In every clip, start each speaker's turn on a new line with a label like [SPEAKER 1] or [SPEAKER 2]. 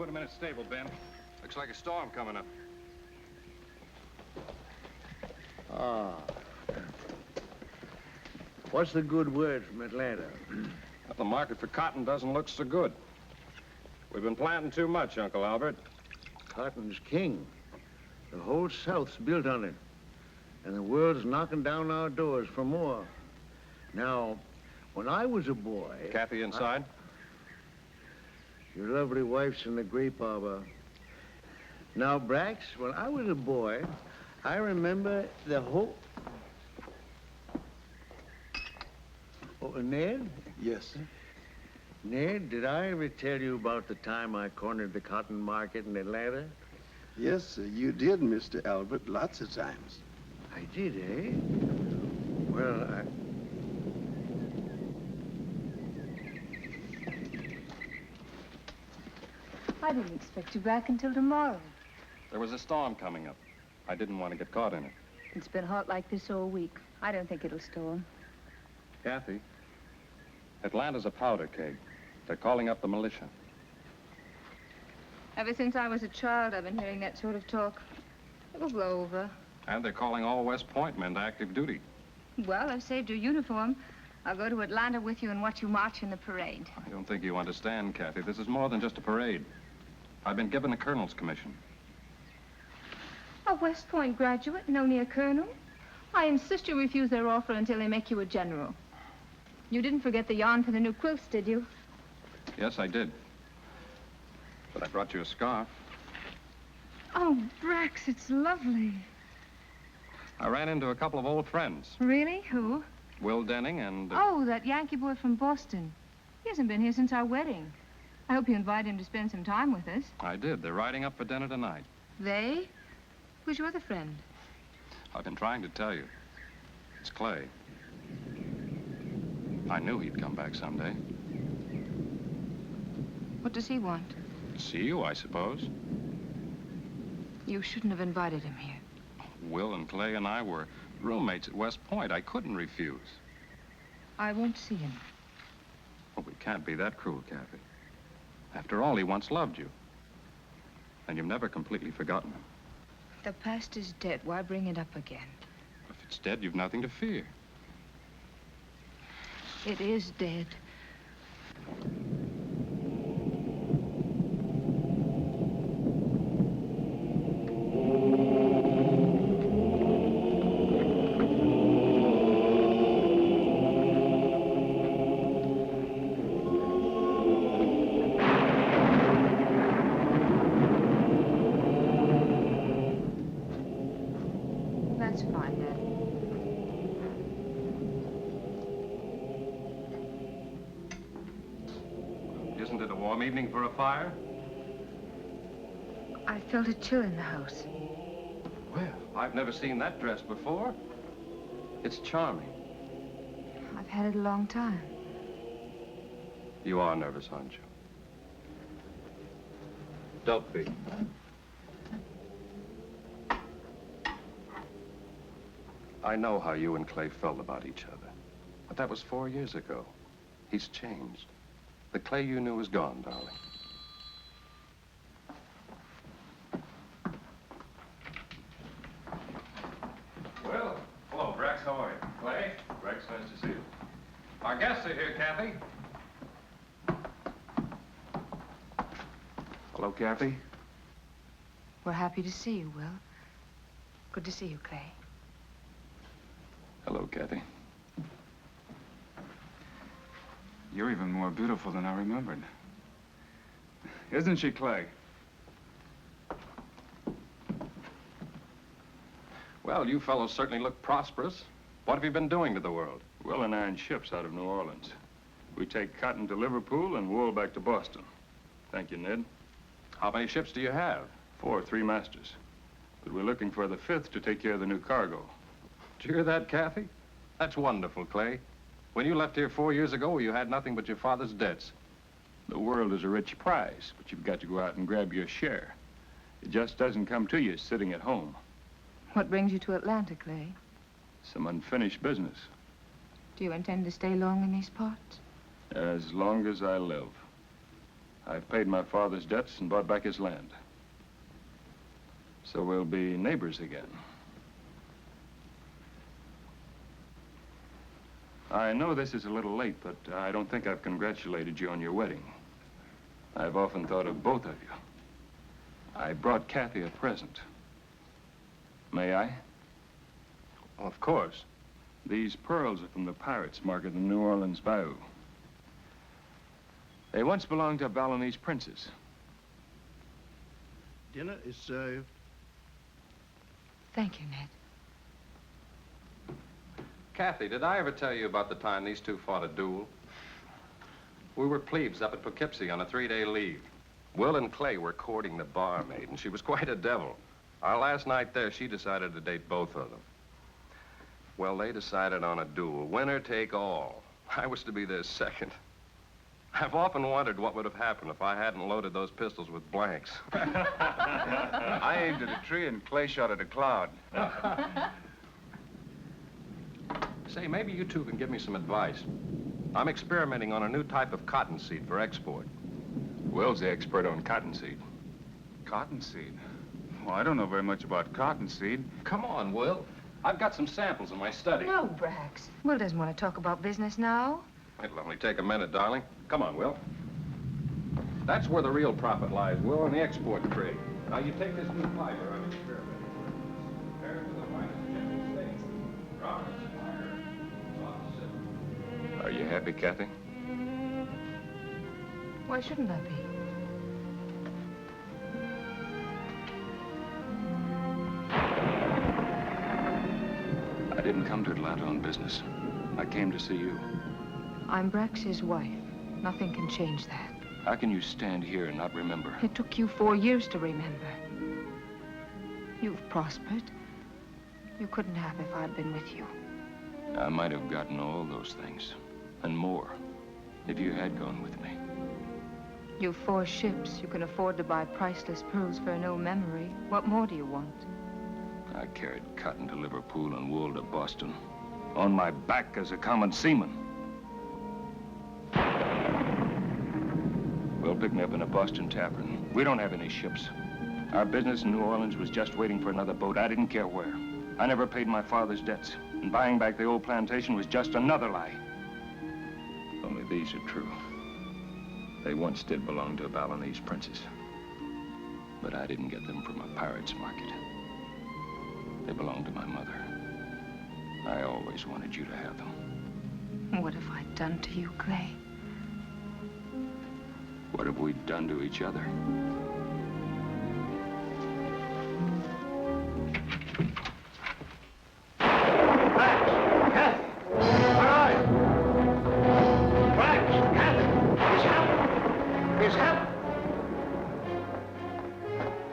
[SPEAKER 1] put him in a stable, Ben. Looks like a storm coming up.
[SPEAKER 2] Ah. What's the good word from Atlanta?
[SPEAKER 1] Well, the market for cotton doesn't look so good. We've been planting too much, Uncle Albert.
[SPEAKER 2] Cotton's king. The whole South's built on it. And the world's knocking down our doors for more. Now, when I was a boy...
[SPEAKER 1] Kathy inside?
[SPEAKER 2] Your lovely wife's in the grape arbor. Now, Brax, when I was a boy, I remember the whole... Oh, Ned?
[SPEAKER 3] Yes, sir.
[SPEAKER 2] Ned, did I ever tell you about the time I cornered the cotton market in Atlanta?
[SPEAKER 3] Yes, sir, you did, Mr. Albert, lots of times.
[SPEAKER 2] I did, eh? Well,
[SPEAKER 4] I didn't expect you back until tomorrow.
[SPEAKER 1] There was a storm coming up. I didn't want to get caught in it.
[SPEAKER 4] It's been hot like this all week. I don't think it'll storm.
[SPEAKER 1] Kathy, Atlanta's a powder keg. They're calling up the militia.
[SPEAKER 4] Ever since I was a child, I've been hearing that sort of talk. It'll blow over.
[SPEAKER 1] And they're calling all West Point men to active duty.
[SPEAKER 4] Well, I've saved your uniform. I'll go to Atlanta with you and watch you march in the parade.
[SPEAKER 1] I don't think you understand, Kathy. This is more than just a parade. I've been given a colonel's commission.
[SPEAKER 4] A West Point graduate and only a colonel? I insist you refuse their offer until they make you a general. You didn't forget the yarn for the new quilts, did you?
[SPEAKER 1] Yes, I did. But I brought you a scarf.
[SPEAKER 4] Oh, Brax, it's lovely.
[SPEAKER 1] I ran into a couple of old friends.
[SPEAKER 4] Really? Who?
[SPEAKER 1] Will Denning and...
[SPEAKER 4] Oh, that Yankee boy from Boston. He hasn't been here since our wedding. I hope you invite him to spend some time with us.
[SPEAKER 1] I did. They're riding up for dinner tonight.
[SPEAKER 4] They? Who's your other friend?
[SPEAKER 1] I've been trying to tell you. It's Clay. I knew he'd come back someday.
[SPEAKER 4] What does he want?
[SPEAKER 1] See you, I suppose.
[SPEAKER 4] You shouldn't have invited him here.
[SPEAKER 1] Will and Clay and I were roommates at West Point. I couldn't refuse.
[SPEAKER 4] I won't see him.
[SPEAKER 1] Well, we can't be that cruel, Kathy. After all, he once loved you. And you've never completely forgotten him.
[SPEAKER 4] The past is dead. Why bring it up again?
[SPEAKER 1] If it's dead, you've nothing to fear.
[SPEAKER 4] It is dead. That's fine, Dad.
[SPEAKER 1] Isn't it a warm evening for a fire?
[SPEAKER 4] I felt a chill in the house.
[SPEAKER 1] Well, I've never seen that dress before. It's charming.
[SPEAKER 4] I've had it a long time.
[SPEAKER 1] You are nervous, aren't you? Don't be. I know how you and Clay felt about each other. But that was 4 years ago. He's changed. The Clay you knew is gone, darling. Well, hello, Brax. How are you? Clay? Brax, nice to see you. Our guests are here, Kathy. Hello, Kathy.
[SPEAKER 4] We're happy to see you, Will. Good to see you, Clay.
[SPEAKER 1] Hello, Kathy.
[SPEAKER 5] You're even more beautiful than I remembered. Isn't she, Clay?
[SPEAKER 1] Well, you fellows certainly look prosperous. What have you been doing to the world?
[SPEAKER 5] Will and iron ships out of New Orleans. We take cotton to Liverpool and wool back to Boston. Thank you, Ned.
[SPEAKER 1] How many ships do you have?
[SPEAKER 5] 4, 3 masters. But we're looking for the 5th to take care of the new cargo.
[SPEAKER 1] Did you hear that, Kathy? That's wonderful, Clay. When you left here 4 years ago, you had nothing but your father's debts.
[SPEAKER 5] The world is a rich prize, but you've got to go out and grab your share. It just doesn't come to you sitting at home.
[SPEAKER 4] What brings you to Atlanta, Clay?
[SPEAKER 5] Some unfinished business.
[SPEAKER 4] Do you intend to stay long in these parts?
[SPEAKER 5] As long as I live. I've paid my father's debts and bought back his land. So we'll be neighbors again. I know this is a little late, but I don't think I've congratulated you on your wedding. I've often thought of both of you. I brought Kathy a present. May I?
[SPEAKER 1] Well, of course.
[SPEAKER 5] These pearls are from the pirates marked in the New Orleans bayou. They once belonged to Balinese princes.
[SPEAKER 3] Dinner is served.
[SPEAKER 4] Thank you, Ned.
[SPEAKER 1] Kathy, did I ever tell you about the time these two fought a duel? We were plebes up at Poughkeepsie on a 3-day leave. Will and Clay were courting the barmaid, and she was quite a devil. Our last night there, she decided to date both of them. Well, they decided on a duel, winner take all. I was to be their second. I've often wondered what would have happened if I hadn't loaded those pistols with blanks.
[SPEAKER 5] I aimed at a tree and Clay shot at a cloud.
[SPEAKER 1] Say, maybe you two can give me some advice. I'm experimenting on a new type of cottonseed for export.
[SPEAKER 5] Will's the expert on cottonseed. Cottonseed? Well, I don't know very much about cottonseed.
[SPEAKER 1] Come on, Will. I've got some samples in my study.
[SPEAKER 4] No, Brax. Will doesn't want to talk about business now.
[SPEAKER 1] It'll only take a minute, darling. Come on, Will. That's where the real profit lies, Will, in the export trade. Now, you take this new fiber I'm experimenting with. Compare it to the finest gem in the States. Robert's wire, soft silk.
[SPEAKER 5] Are you happy, Kathy?
[SPEAKER 4] Why shouldn't I be?
[SPEAKER 5] I didn't come to Atlanta on business. I came to see you.
[SPEAKER 4] I'm Brax's wife. Nothing can change that.
[SPEAKER 5] How can you stand here and not remember?
[SPEAKER 4] It took you 4 years to remember. You've prospered. You couldn't have if I'd been with you.
[SPEAKER 5] I might have gotten all those things, and more, if you had gone with me.
[SPEAKER 4] You've 4 ships. You can afford to buy priceless pearls for an old memory. What more do you want?
[SPEAKER 5] I carried cotton to Liverpool and wool to Boston, on my back as a common seaman. Will picked me up in a Boston tavern. We don't have any ships. Our business in New Orleans was just waiting for another boat. I didn't care where. I never paid my father's debts, and buying back the old plantation was just another lie. Only these are true. They once did belong to Balinese princes, but I didn't get them from a pirate's market. They belonged to my mother. I always wanted you to have them.
[SPEAKER 4] What have I done to you, Clay?
[SPEAKER 5] What have we done to each other?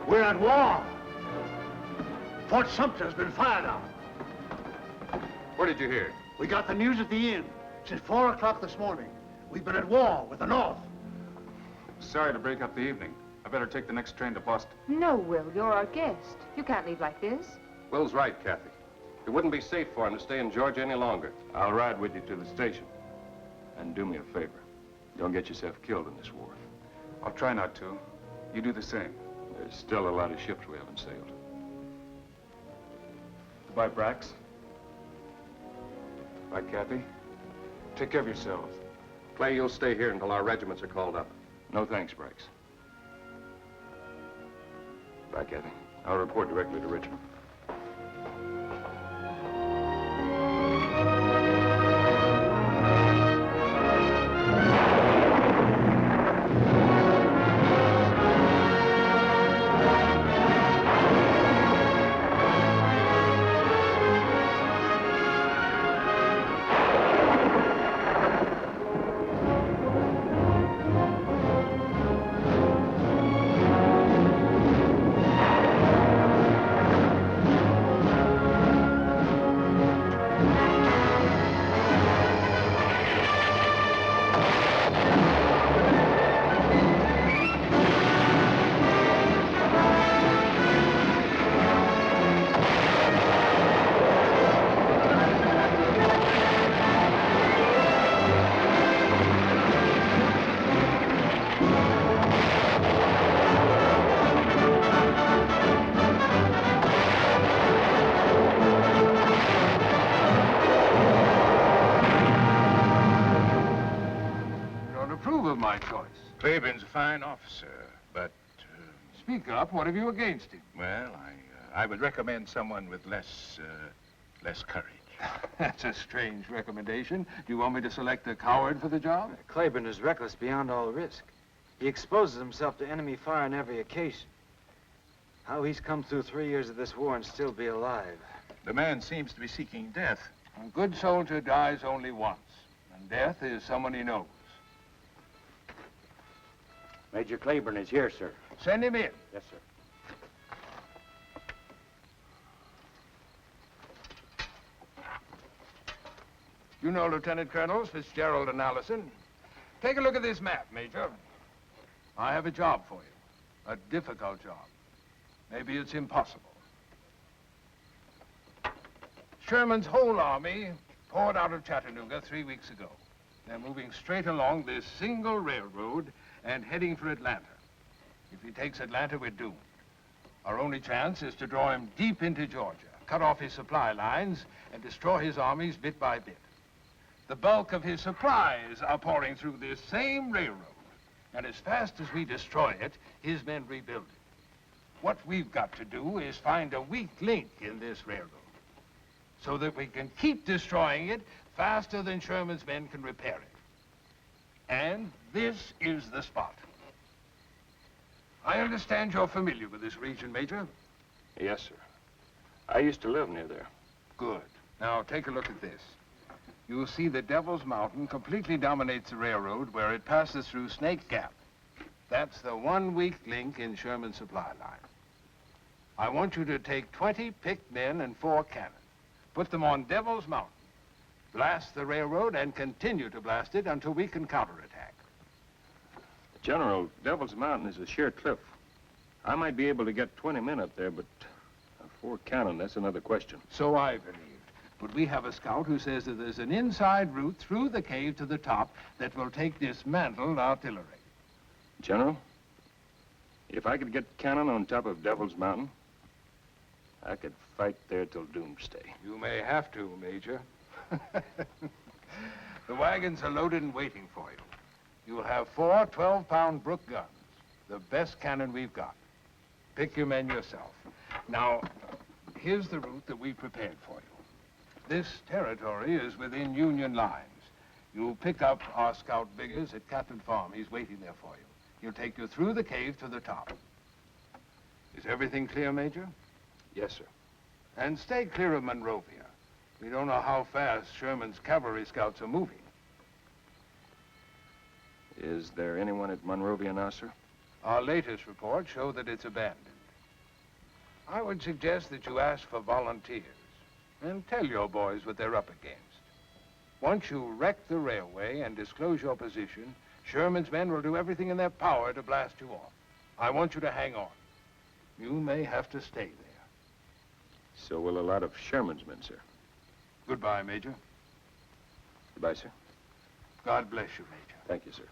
[SPEAKER 2] We're at war. Fort Sumter's been fired on.
[SPEAKER 1] Where did you hear?
[SPEAKER 2] We got the news at the inn. Since 4 o'clock this morning. We've been at war with the North.
[SPEAKER 5] Sorry to break up the evening. I better take the next train to Boston.
[SPEAKER 4] No, Will. You're our guest. You can't leave like this.
[SPEAKER 1] Will's right, Kathy. It wouldn't be safe for him to stay in Georgia any longer.
[SPEAKER 5] I'll ride with you to the station. And do me a favor. Don't get yourself killed in this war. I'll try not to. You do the same. There's still a lot of ships we haven't sailed. Goodbye, Brax. Bye, Kathy. Take care of yourselves.
[SPEAKER 1] Clay, you'll stay here until our regiments are called up.
[SPEAKER 5] No thanks, Brax. Bye, Kathy. I'll report directly to Richmond.
[SPEAKER 6] Claiborne's a fine officer, but...
[SPEAKER 7] Speak up. What have you against him?
[SPEAKER 6] Well, I would recommend someone with less courage.
[SPEAKER 7] That's a strange recommendation. Do you want me to select a coward for the job?
[SPEAKER 8] Claiborne is reckless beyond all risk. He exposes himself to enemy fire on every occasion. How he's come through 3 years of this war and still be alive.
[SPEAKER 6] The man seems to be seeking death.
[SPEAKER 7] A good soldier dies only once, and death is someone he knows.
[SPEAKER 8] Major Claiborne is here, sir.
[SPEAKER 7] Send him in.
[SPEAKER 8] Yes, sir.
[SPEAKER 7] You know Lieutenant Colonels Fitzgerald and Allison. Take a look at this map, Major. I have a job for you. A difficult job. Maybe it's impossible. Sherman's whole army poured out of Chattanooga 3 weeks ago. They're moving straight along this single railroad and heading for Atlanta. If he takes Atlanta, we're doomed. Our only chance is to draw him deep into Georgia, cut off his supply lines, and destroy his armies bit by bit. The bulk of his supplies are pouring through this same railroad. And as fast as we destroy it, his men rebuild it. What we've got to do is find a weak link in this railroad so that we can keep destroying it faster than Sherman's men can repair it. And this is the spot. I understand you're familiar with this region, Major.
[SPEAKER 5] Yes, sir. I used to live near there.
[SPEAKER 7] Good. Now, take a look at this. You'll see that Devil's Mountain completely dominates the railroad where it passes through Snake Gap. That's the one weak link in Sherman's supply line. I want you to take 20 picked men and 4 cannon. Put them on Devil's Mountain. Blast the railroad and continue to blast it until we can counterattack.
[SPEAKER 5] General, Devil's Mountain is a sheer cliff. I might be able to get 20 men up there, but 4 cannon, that's another question.
[SPEAKER 7] So I believed. But we have a scout who says that there's an inside route through the cave to the top that will take dismantled artillery.
[SPEAKER 5] General, if I could get cannon on top of Devil's Mountain, I could fight there till doomsday.
[SPEAKER 7] You may have to, Major. The wagons are loaded and waiting for you. You'll have 4 12-pound Brook guns, the best cannon we've got. Pick your men yourself. Now, here's the route that we prepared for you. This territory is within Union lines. You'll pick up our scout Biggers at Captain Farm. He's waiting there for you. He'll take you through the cave to the top. Is everything clear, Major?
[SPEAKER 5] Yes, sir.
[SPEAKER 7] And stay clear of Monrovia. We don't know how fast Sherman's cavalry scouts are moving.
[SPEAKER 5] Is there anyone at Monrovia now, sir?
[SPEAKER 7] Our latest reports show that it's abandoned. I would suggest that you ask for volunteers and tell your boys what they're up against. Once you wreck the railway and disclose your position, Sherman's men will do everything in their power to blast you off. I want you to hang on. You may have to stay there.
[SPEAKER 5] So will a lot of Sherman's men, sir.
[SPEAKER 7] Goodbye, Major.
[SPEAKER 5] Goodbye, sir.
[SPEAKER 7] God bless you, Major.
[SPEAKER 5] Thank you, sir.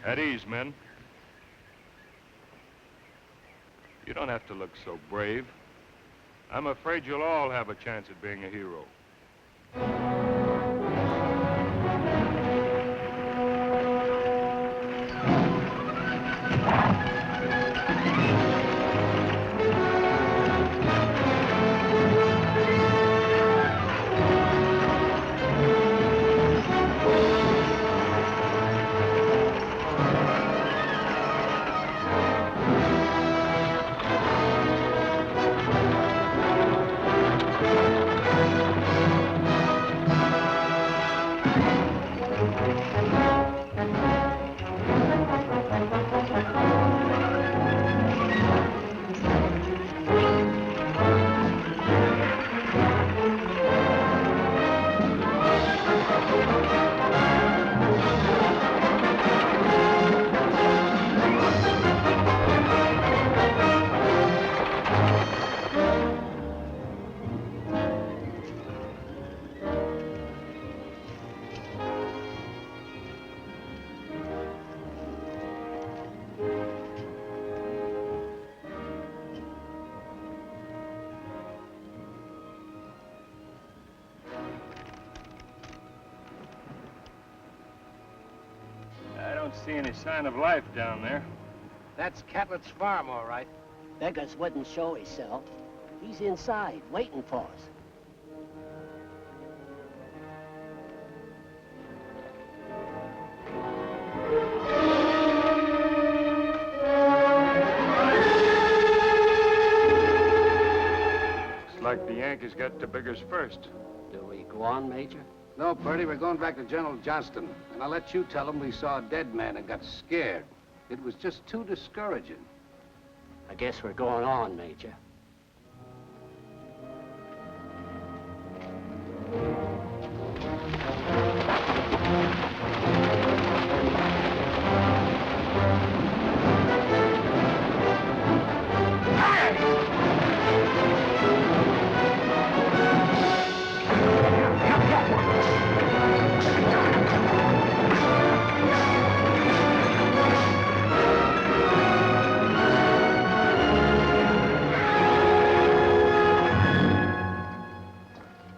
[SPEAKER 5] At ease, men. You don't have to look so brave. I'm afraid you'll all have a chance at being a hero. see any sign of life down there.
[SPEAKER 7] That's Catlett's farm, all right.
[SPEAKER 9] Beggars wouldn't show himself. He's inside, waiting for us.
[SPEAKER 5] Looks like the Yankees got to Biggers first.
[SPEAKER 9] Do we go on, Major?
[SPEAKER 7] No, Purdy, we're going back to General Johnston. And I'll let you tell him we saw a dead man and got scared. It was just too discouraging.
[SPEAKER 9] I guess we're going on, Major.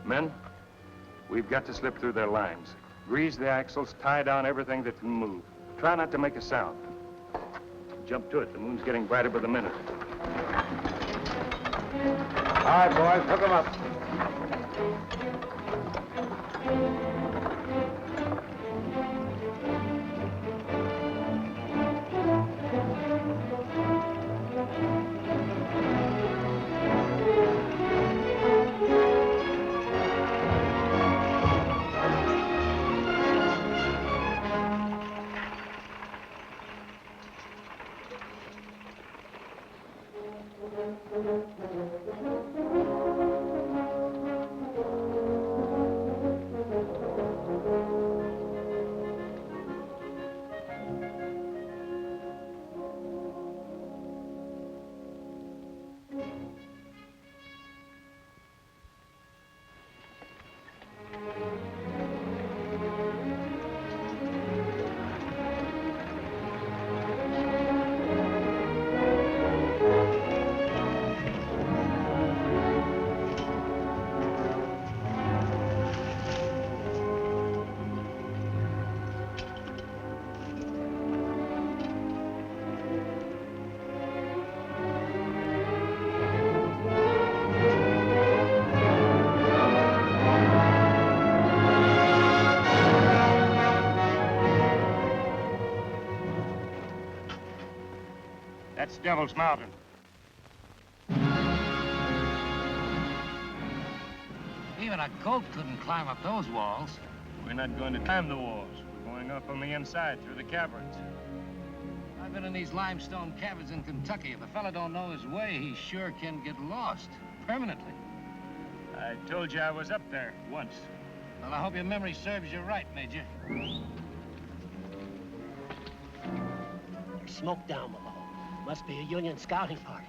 [SPEAKER 5] Men, we've got to slip through their lines. Grease the axles, tie down everything that can move. Try not to make a sound. Jump to it. The moon's getting brighter by the minute.
[SPEAKER 8] All right, boys, hook 'em up.
[SPEAKER 5] That's Devil's Mountain.
[SPEAKER 7] Even a goat couldn't climb up those walls.
[SPEAKER 5] We're not going to climb the walls. We're going up on the inside through the caverns.
[SPEAKER 7] I've been in these limestone caverns in Kentucky. If a fella don't know his way, he sure can get lost. Permanently.
[SPEAKER 5] I told you I was up there once.
[SPEAKER 7] Well, I hope your memory serves you right, Major.
[SPEAKER 9] There's smoke down below. Must be a Union scouting party.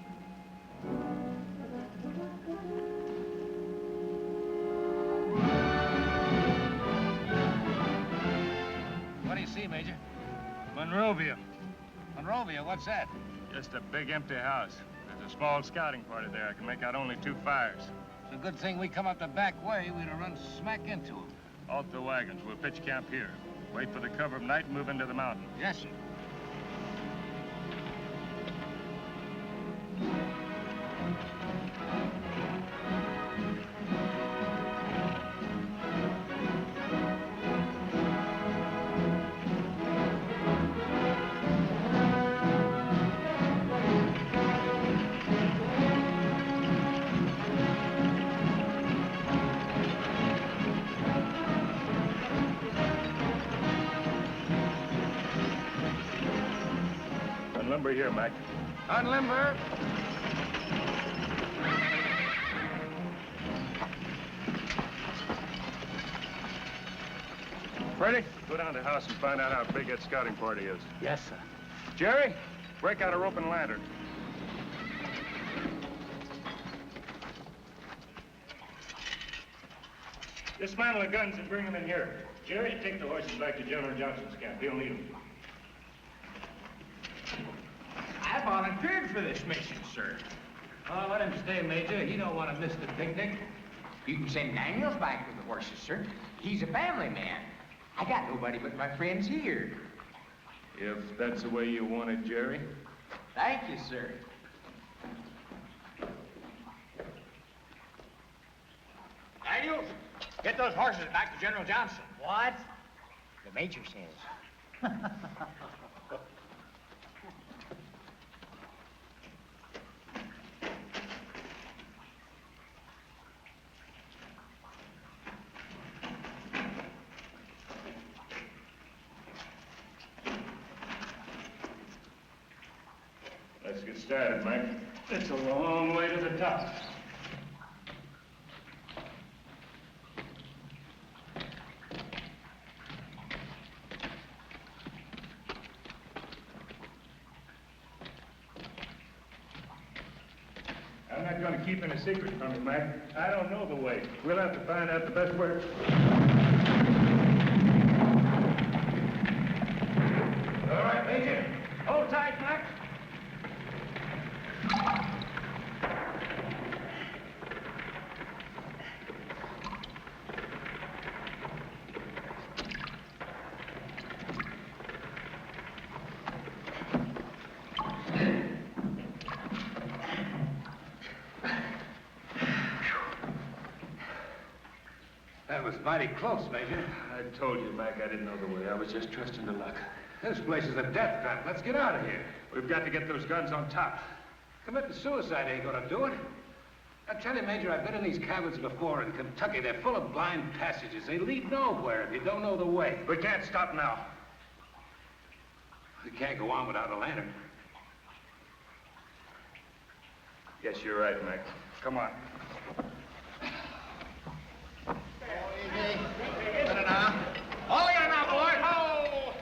[SPEAKER 7] What do you see, Major?
[SPEAKER 5] Monrovia.
[SPEAKER 7] Monrovia, what's that?
[SPEAKER 5] Just a big empty house. There's a small scouting party there. I can make out only 2 fires.
[SPEAKER 7] It's a good thing we come up the back way. We'd have run smack into them.
[SPEAKER 5] Halt the wagons. We'll pitch camp here. Wait for the cover of night and move into the mountain.
[SPEAKER 7] Yes, sir.
[SPEAKER 5] Unlimber here, Mac.
[SPEAKER 7] Unlimber.
[SPEAKER 5] Freddie, go down to the house and find out how big that scouting party is.
[SPEAKER 9] Yes, sir.
[SPEAKER 5] Jerry, break out a rope and lantern. Dismantle the guns and bring them in here. Jerry, take the horses back to General Johnston's camp. He'll need them.
[SPEAKER 10] I volunteered for this mission, sir.
[SPEAKER 7] Oh, let him stay, Major. He don't want to miss the picnic.
[SPEAKER 10] You can send Daniels back with the horses, sir. He's a family man. I got nobody but my friends here.
[SPEAKER 5] If that's the way you want it, Jerry.
[SPEAKER 10] Thank you, sir. Daniels, get those horses back to General Johnson. What? The Major says.
[SPEAKER 5] Let's get started, Mike. It's a long way to the top. I'm not going to keep any secret from you, Mike. I don't know the way. We'll have to find out the best way.
[SPEAKER 10] All right, Major. Hold tight, Mike.
[SPEAKER 7] That was mighty close, Major.
[SPEAKER 5] I told you, Mike, I didn't know the way. I was just trusting to luck.
[SPEAKER 7] This place is a death trap. Let's get out of here.
[SPEAKER 5] We've got to get those guns on top.
[SPEAKER 7] Committing suicide ain't gonna do it. I tell you, Major, I've been in these cabins before in Kentucky. They're full of blind passages. They lead nowhere if you don't know the way.
[SPEAKER 5] We can't stop now.
[SPEAKER 7] We can't go on without a lantern.
[SPEAKER 5] Yes, you're right, Mike. Come on.
[SPEAKER 10] Easy now. All in now, boy. Oh!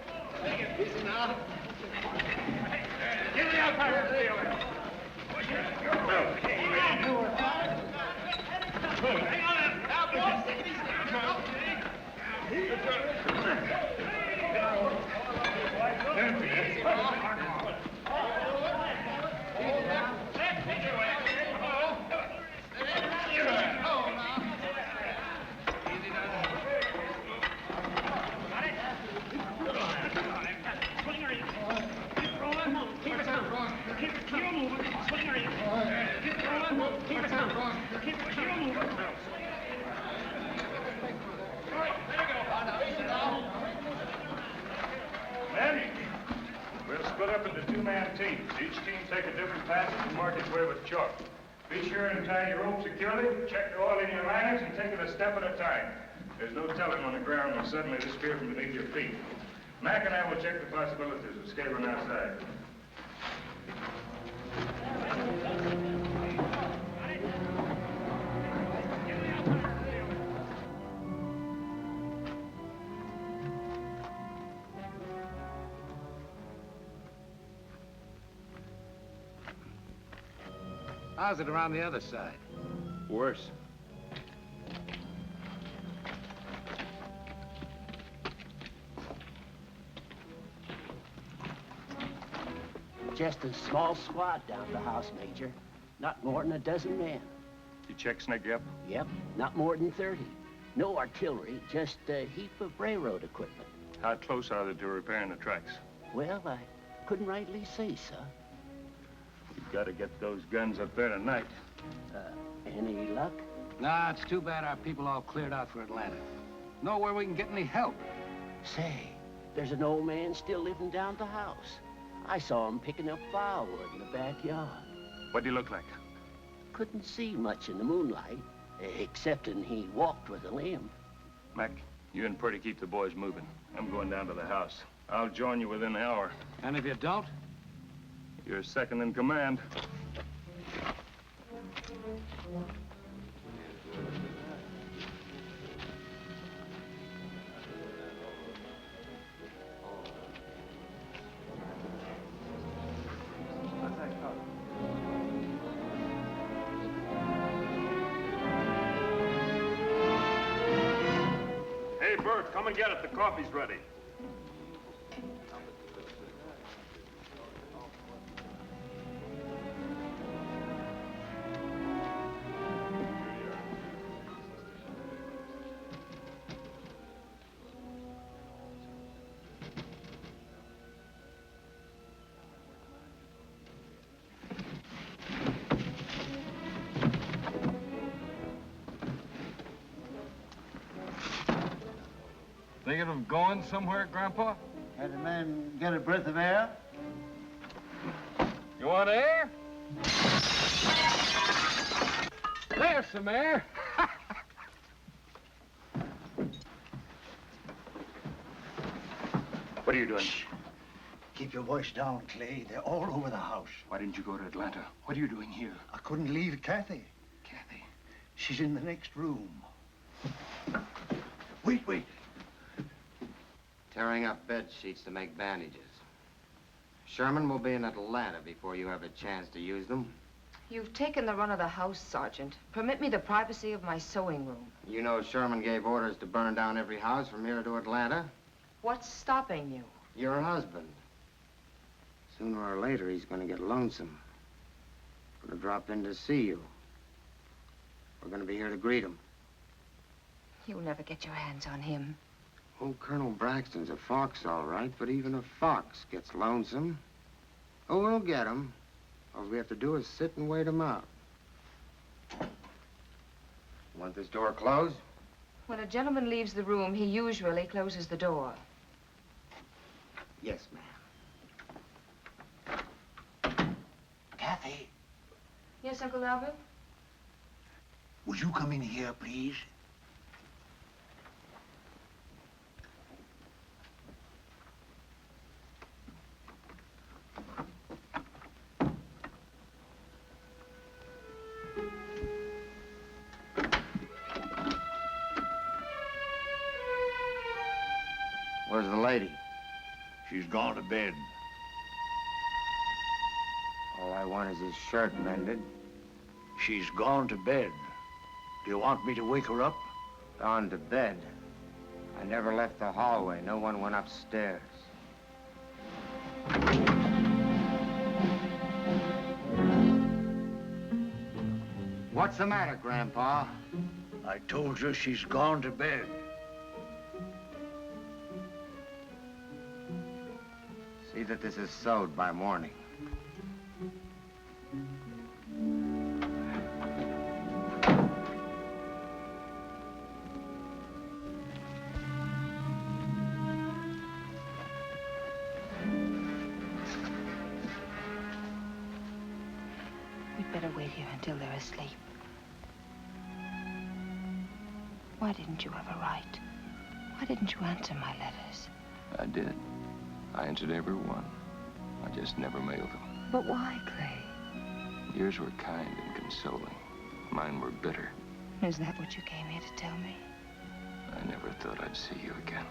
[SPEAKER 10] Easy now. Give me out fire deal. Hang on now, boys. Take it easy now.
[SPEAKER 5] Men, we'll split up into two-man teams. Each team take a different passage and mark its way with chalk. Be sure and tie your rope securely, check the oil in your liners, and take it a step at a time. There's no telling when the ground will suddenly disappear from beneath your feet. Mac and I will check the possibilities of escaping outside.
[SPEAKER 7] How's it around the other side?
[SPEAKER 5] Worse.
[SPEAKER 9] Just a small squad down the house, Major. Not more than a dozen men.
[SPEAKER 5] You check Snake up?
[SPEAKER 9] Yep, not more than 30. No artillery, just a heap of railroad equipment.
[SPEAKER 5] How close are they to repairing the tracks?
[SPEAKER 9] Well, I couldn't rightly say, sir.
[SPEAKER 5] We've got to get those guns up there tonight.
[SPEAKER 9] Any luck?
[SPEAKER 7] Nah, it's too bad our people all cleared out for Atlanta. Nowhere we can get any help.
[SPEAKER 9] Say, there's an old man still living down the house. I saw him picking up firewood in the backyard.
[SPEAKER 5] What do you look like?
[SPEAKER 9] Couldn't see much in the moonlight, excepting he walked with a limp.
[SPEAKER 5] Mac, you and Purdy keep the boys moving. I'm going down to the house. I'll join you within an hour.
[SPEAKER 7] And if you don't?
[SPEAKER 5] You're second in command. Hey, Bert, come and get it. The coffee's ready.
[SPEAKER 11] Thinking of going somewhere, Grandpa?
[SPEAKER 2] Had the man get a breath of air?
[SPEAKER 11] You want air? There's some air.
[SPEAKER 5] What are you doing?
[SPEAKER 12] Shh. Keep your voice down, Clay. They're all over the house.
[SPEAKER 5] Why didn't you go to Atlanta? What are you doing here?
[SPEAKER 12] I couldn't leave Kathy.
[SPEAKER 5] Kathy?
[SPEAKER 12] She's in the next room. Wait.
[SPEAKER 8] Tearing up bed sheets to make bandages. Sherman will be in Atlanta before you have a chance to use them.
[SPEAKER 13] You've taken the run of the house, Sergeant. Permit me the privacy of my sewing room.
[SPEAKER 8] You know Sherman gave orders to burn down every house from here to Atlanta.
[SPEAKER 13] What's stopping you?
[SPEAKER 8] Your husband. Sooner or later, he's going to get lonesome. Going to drop in to see you. We're going to be here to greet him.
[SPEAKER 13] You'll never get your hands on him.
[SPEAKER 8] Oh, Colonel Braxton's a fox, all right, but even a fox gets lonesome. Oh, we'll get him. All we have to do is sit and wait him out. Want this door closed?
[SPEAKER 13] When a gentleman leaves the room, he usually closes the door.
[SPEAKER 8] Yes, ma'am.
[SPEAKER 12] Kathy,
[SPEAKER 13] Yes, Uncle Albert?
[SPEAKER 12] would you come in here, please?
[SPEAKER 8] Where's the lady?
[SPEAKER 12] She's gone to bed.
[SPEAKER 8] All I want is his shirt mended.
[SPEAKER 12] She's gone to bed. Do you want me to wake her up?
[SPEAKER 8] Gone to bed. I never left the hallway. No one went upstairs. What's the matter, Grandpa?
[SPEAKER 12] I told you she's gone to bed.
[SPEAKER 8] See that this is sewed by morning.
[SPEAKER 13] We'd better wait here until they're asleep. Why didn't you ever write? Why didn't you answer my letters?
[SPEAKER 5] I did. I answered every one. I just never mailed them.
[SPEAKER 13] But why, Clay?
[SPEAKER 5] Yours were kind and consoling. Mine were bitter.
[SPEAKER 13] Is that what you came here to tell me?
[SPEAKER 5] I never thought I'd see you again.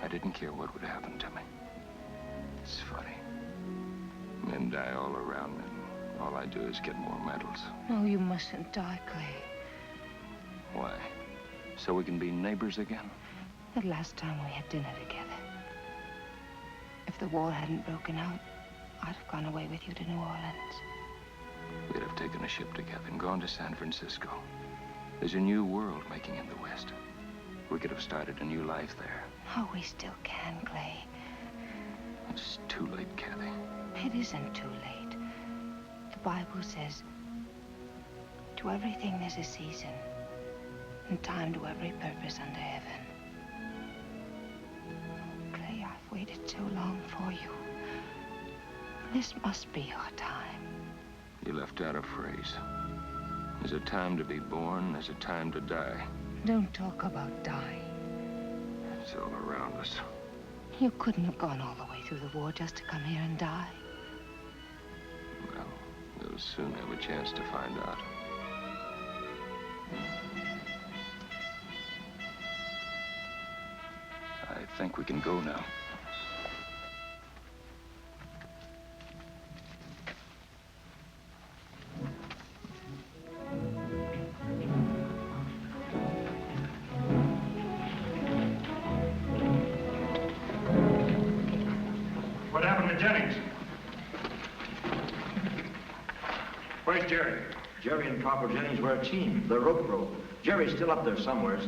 [SPEAKER 5] I didn't care what would happen to me. It's funny. Men die all around me. And all I do is get more medals.
[SPEAKER 13] No, you mustn't die, Clay.
[SPEAKER 5] Why? So we can be neighbors again?
[SPEAKER 13] The last time we had dinner together. If the war hadn't broken out, I'd have gone away with you to New Orleans.
[SPEAKER 5] We'd have taken a ship together and gone to San Francisco. There's a new world making in the West. We could have started a new life there.
[SPEAKER 13] Oh, we still can, Clay.
[SPEAKER 5] It's too late, Kathy.
[SPEAKER 13] It isn't too late. The Bible says, to everything there's a season, and time to every purpose under heaven. Clay, I've waited so long for you. This must be our time.
[SPEAKER 5] You left out a phrase. There's a time to be born, there's a time to die.
[SPEAKER 13] Don't talk about dying.
[SPEAKER 5] It's all around us.
[SPEAKER 13] You couldn't have gone all the way through the war just to come here and die.
[SPEAKER 5] Well, we'll soon have a chance to find out. I think we can go now. What happened to Jennings? Where's Jerry?
[SPEAKER 14] Jerry and Corporal Jennings were a team. The rope broke. Jerry's still up there somewhere.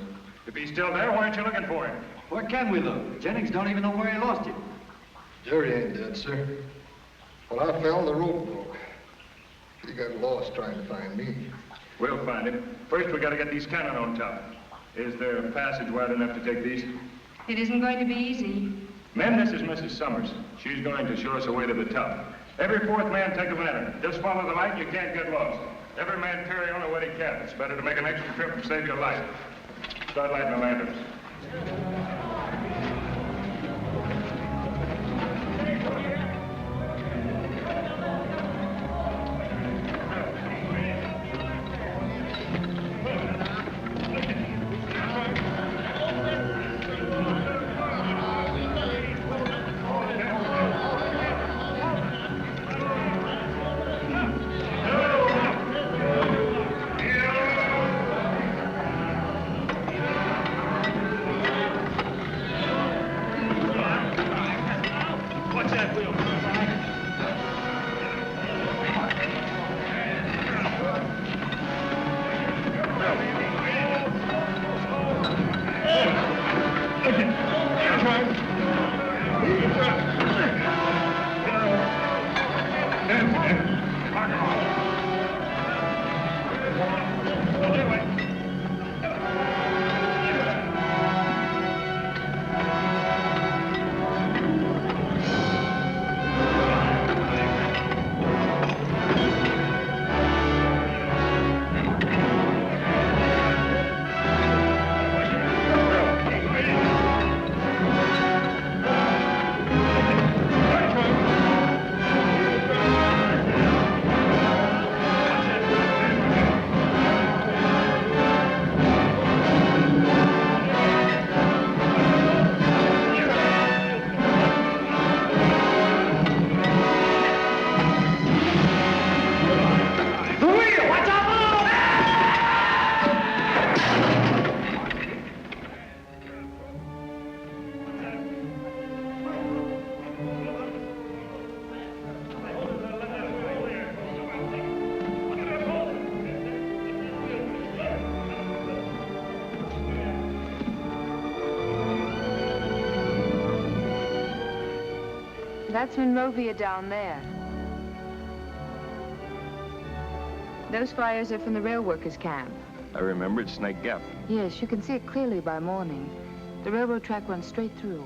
[SPEAKER 5] If he's still there, why aren't you looking for him?
[SPEAKER 14] Where can we look? Jennings don't even know where he lost it.
[SPEAKER 15] Jerry ain't dead, sir. When I fell, the rope broke. He got lost trying to find me.
[SPEAKER 5] We'll find him. First, we gotta get these cannon on top. Is there a passage wide enough to take these?
[SPEAKER 4] It isn't going to be easy.
[SPEAKER 5] Men, this is Mrs. Summers. She's going to show us a way to the top. Every fourth man take a lantern. Just follow the light and you can't get lost. Every man carry on a wetty cap. It's better to make an extra trip and save your life. Start lighting the lanterns.
[SPEAKER 4] That's Monrovia down there. Those fires are from the rail workers' camp.
[SPEAKER 1] I remember it's Snake Gap.
[SPEAKER 4] Yes, you can see it clearly by morning. The railroad track runs straight through.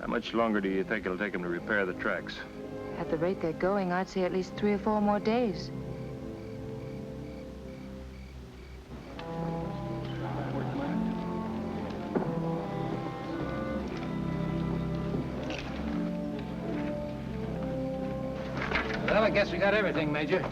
[SPEAKER 1] How much longer do you think it'll take them to repair the tracks?
[SPEAKER 4] At the rate they're going, I'd say at least 3 or 4 more days.
[SPEAKER 11] Well, I guess we got everything, Major.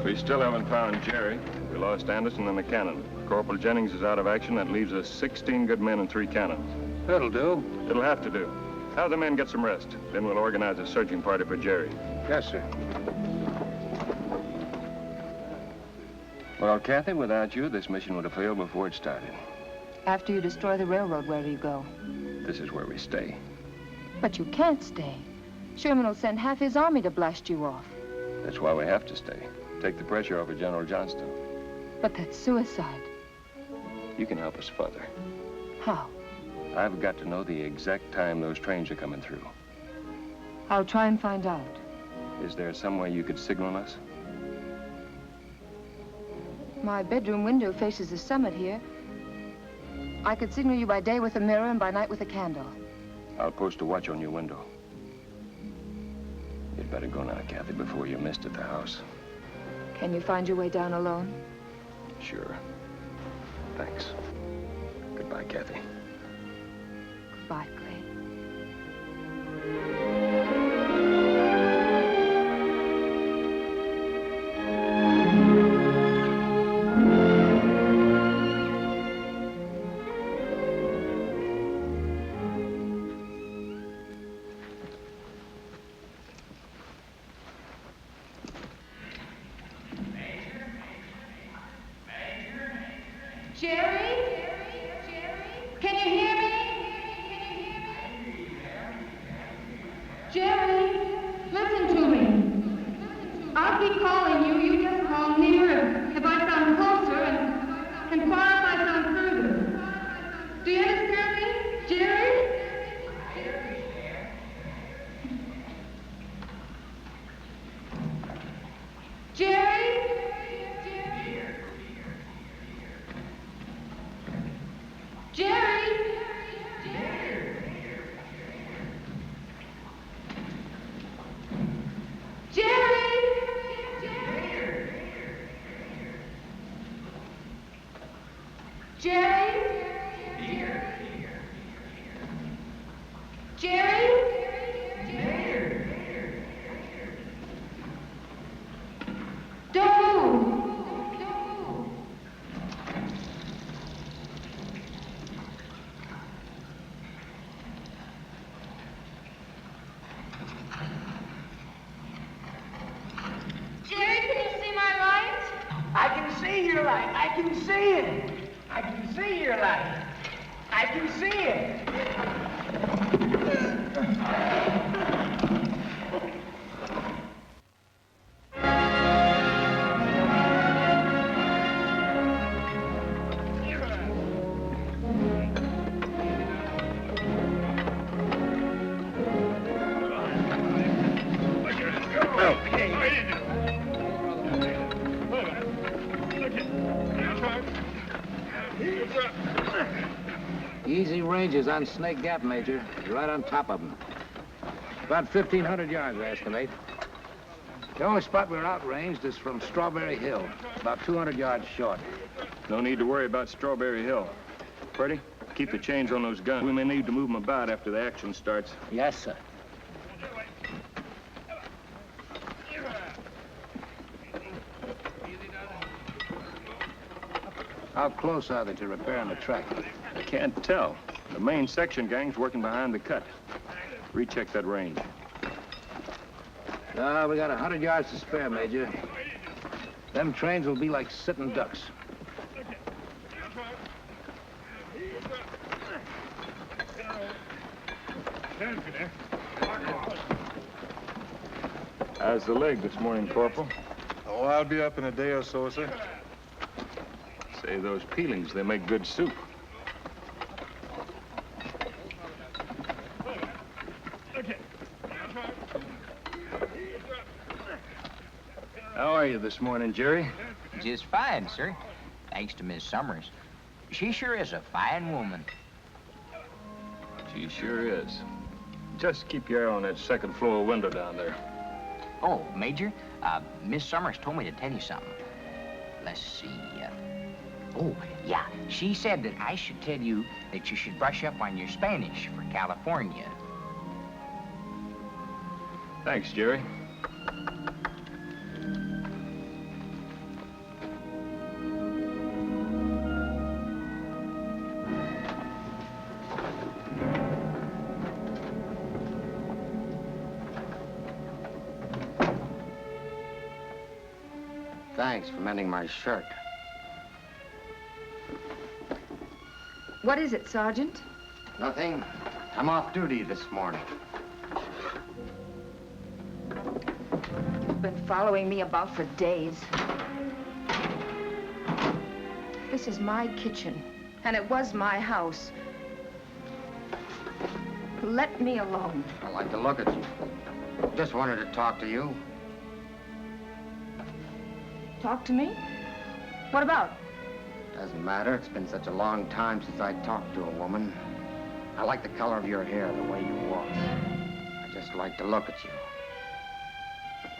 [SPEAKER 5] We still haven't found Jerry. We lost Anderson and the cannon. Corporal Jennings is out of action. That leaves us 16 good men and 3 cannons.
[SPEAKER 11] That'll do.
[SPEAKER 5] It'll have to do. Have the men get some rest. Then we'll organize a searching party for Jerry.
[SPEAKER 11] Yes, sir.
[SPEAKER 1] Well, Kathy, without you, this mission would have failed before it started.
[SPEAKER 4] After you destroy the railroad, where do you go?
[SPEAKER 1] This is where we stay.
[SPEAKER 4] But you can't stay. Sherman will send half his army to blast you off.
[SPEAKER 1] That's why we have to stay. Take the pressure off of General Johnston.
[SPEAKER 4] But that's suicide.
[SPEAKER 1] You can help us further.
[SPEAKER 4] How?
[SPEAKER 1] I've got to know the exact time those trains are coming through.
[SPEAKER 4] I'll try and find out.
[SPEAKER 1] Is there some way you could signal us?
[SPEAKER 4] My bedroom window faces the summit here. I could signal you by day with a mirror and by night with a candle.
[SPEAKER 1] I'll post a watch on your window. You'd better go now, Kathy, before you're missed at the house.
[SPEAKER 4] Can you find your way down alone?
[SPEAKER 1] Sure. Thanks. Goodbye, Kathy.
[SPEAKER 4] Goodbye, Clay.
[SPEAKER 16] Jerry? Can you hear me?
[SPEAKER 4] Jerry? Don't move. Jerry, can you see my light?
[SPEAKER 9] I can see your light. I can see it. I can see your light. I can see it.
[SPEAKER 11] Easy ranges on Snake Gap, Major. You're right on top of them. About 1,500 yards, I estimate. The only spot we're outranged is from Strawberry Hill, about 200 yards short.
[SPEAKER 5] No need to worry about Strawberry Hill. Purdy, keep the chains on those guns. We may need to move them about after the action starts.
[SPEAKER 11] Yes, sir. How close are they to repairing the track?
[SPEAKER 5] I can't tell. The main section gang's working behind the cut. Recheck that range.
[SPEAKER 11] We got 100 yards to spare, Major. Them trains will be like sitting ducks.
[SPEAKER 5] How's the leg this morning, Corporal?
[SPEAKER 15] Oh, I'll be up in a day or so, sir.
[SPEAKER 5] Say, those peelings, they make good soup. How are you this morning, Jerry?
[SPEAKER 10] Just fine, sir. Thanks to Miss Summers. She sure is a fine woman.
[SPEAKER 5] She sure is. Just keep your eye on that second floor window down there.
[SPEAKER 10] Oh, Major, Miss Summers told me to tell you something. Let's see. Oh, yeah. She said that I should tell you that you should brush up on your Spanish for California.
[SPEAKER 5] Thanks, Jerry.
[SPEAKER 8] Thanks for mending my shirt.
[SPEAKER 4] What is it, Sergeant?
[SPEAKER 8] Nothing. I'm off duty this morning.
[SPEAKER 4] You've been following me about for days. This is my kitchen, and it was my house. Let me alone.
[SPEAKER 8] I like to look at you. Just wanted to talk to you.
[SPEAKER 4] Talk to me? What about?
[SPEAKER 8] Doesn't matter. It's been such a long time since I talked to a woman. I like the color of your hair, the way you walk. I just like to look at you.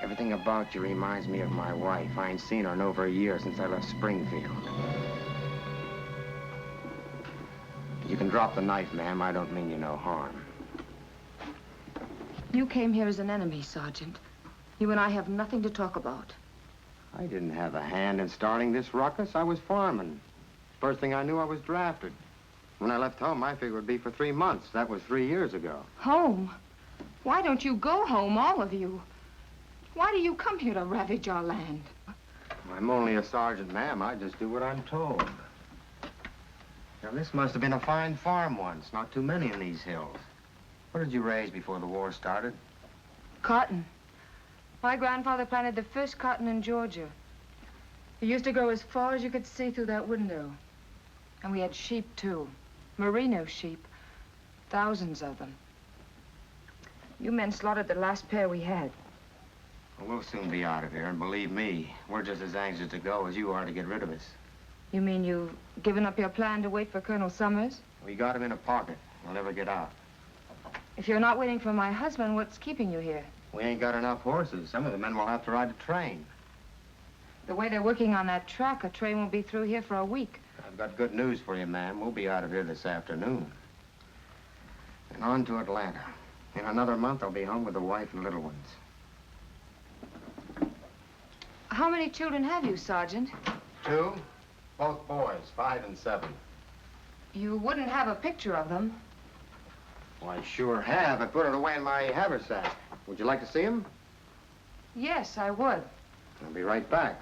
[SPEAKER 8] Everything about you reminds me of my wife. I ain't seen her in over a year since I left Springfield. You can drop the knife, ma'am. I don't mean you no harm.
[SPEAKER 4] You came here as an enemy, Sergeant. You and I have nothing to talk about.
[SPEAKER 8] I didn't have a hand in starting this ruckus. I was farming. First thing I knew, I was drafted. When I left home, my figure would be for 3 months. That was 3 years ago.
[SPEAKER 4] Home? Why don't you go home, all of you? Why do you come here to ravage our land?
[SPEAKER 8] I'm only a sergeant, ma'am. I just do what I'm told. Now, this must have been a fine farm once. Not too many in these hills. What did you raise before the war started?
[SPEAKER 4] Cotton. My grandfather planted the first cotton in Georgia. It used to grow as far as you could see through that window. And we had sheep, too. Merino sheep. Thousands of them. You men slaughtered the last pair we had.
[SPEAKER 8] Well, we'll soon be out of here, and believe me, we're just as anxious to go as you are to get rid of us.
[SPEAKER 4] You mean you've given up your plan to wait for Colonel Summers?
[SPEAKER 8] We got him in a pocket. We'll never get out.
[SPEAKER 4] If you're not waiting for my husband, what's keeping you here?
[SPEAKER 8] We ain't got enough horses. Some of the men will have to ride the train.
[SPEAKER 4] The way they're working on that track, a train won't be through here for a week.
[SPEAKER 8] I've got good news for you, ma'am. We'll be out of here this afternoon. and on to Atlanta. In another month, I'll be home with the wife and little ones.
[SPEAKER 4] How many children have you, Sergeant?
[SPEAKER 1] 2, both boys, 5 and 7.
[SPEAKER 4] You wouldn't have a picture of them.
[SPEAKER 8] Well, I sure have. I put it away in my haversack. Would you like to see him?
[SPEAKER 4] Yes, I would.
[SPEAKER 8] I'll be right back.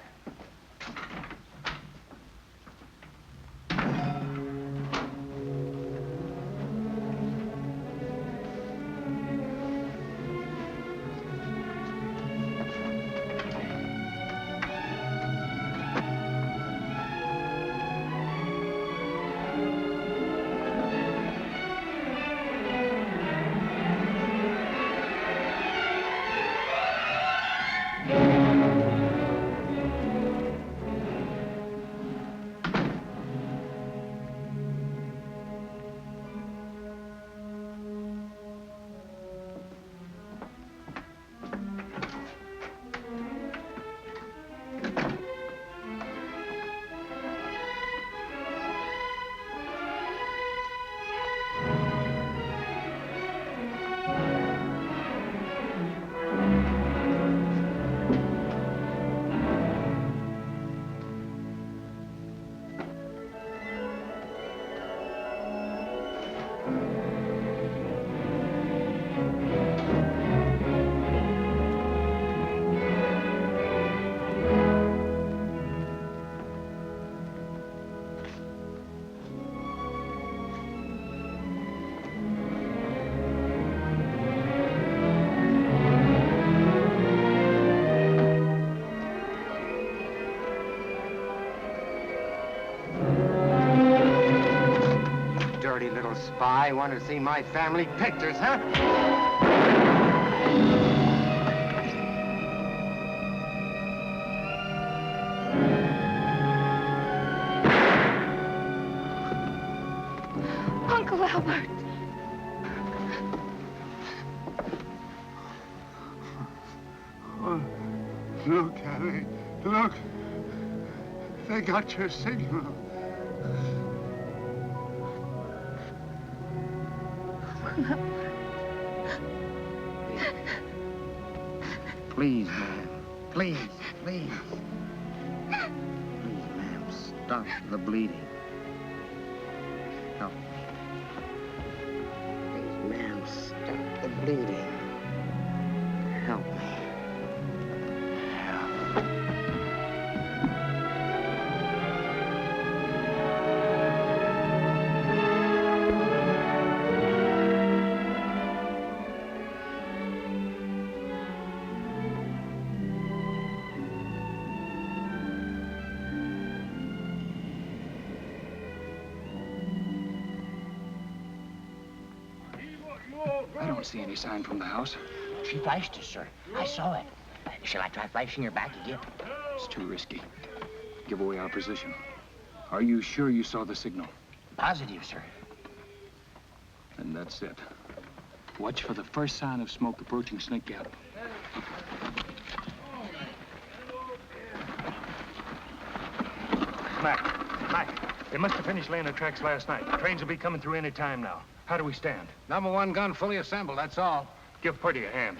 [SPEAKER 8] Dirty little spy. Want to see my family pictures, huh?
[SPEAKER 13] Uncle Albert.
[SPEAKER 15] Oh, look, Harry, look. They got your signal.
[SPEAKER 8] Please, ma'am. Please, please. Please, ma'am, stop the bleeding. Help me. Please, ma'am, stop the bleeding. Help me.
[SPEAKER 11] I don't see any sign from the house.
[SPEAKER 10] She flashed us, sir. I saw it. Shall I try flashing her back again?
[SPEAKER 11] It's too risky. Give away our position. Are you sure you saw the signal?
[SPEAKER 10] Positive, sir.
[SPEAKER 11] Then that's it. Watch for the first sign of smoke approaching Snake Gap.
[SPEAKER 5] Mac, they must have finished laying the tracks last night. The trains will be coming through any time now. How do we stand?
[SPEAKER 11] Number 1 gun fully assembled, that's all.
[SPEAKER 5] Give Purdy a hand.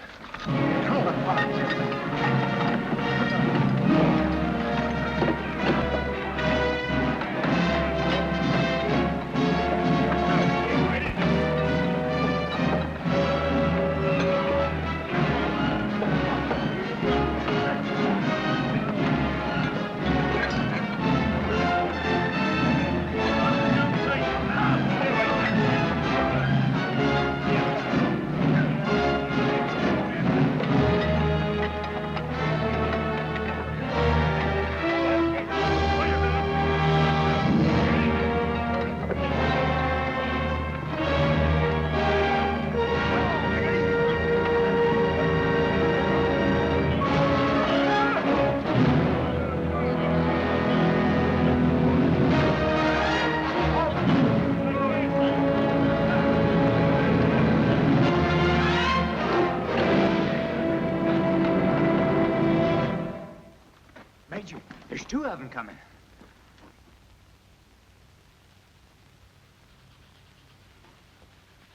[SPEAKER 10] There's 2 of them coming.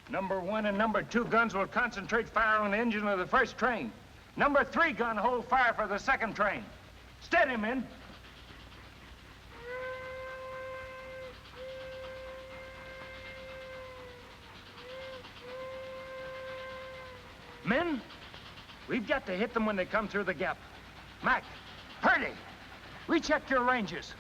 [SPEAKER 5] No. Number 1 and number 2 guns will concentrate fire on the engine of the first train. Number 3 gun hold fire for the second train. Steady, men. Men, we've got to hit them when they come through the gap. Mac, Purdy, recheck your ranges.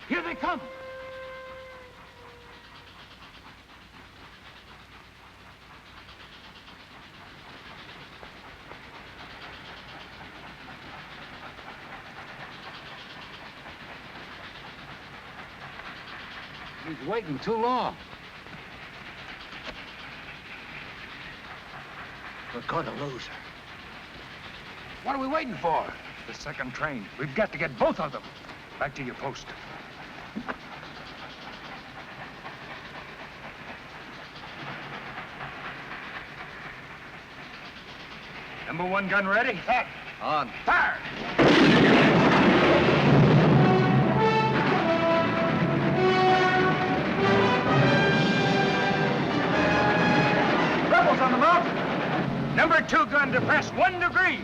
[SPEAKER 5] Here they come.
[SPEAKER 11] He's waiting too long.
[SPEAKER 12] We're going to lose her.
[SPEAKER 5] What are we waiting for? The second train. We've got to get both of them. Back to your post. Number 1 gun ready? Set.
[SPEAKER 11] On.
[SPEAKER 5] Fire! Rebels on the mount. Number 2 gun depressed 1 degree.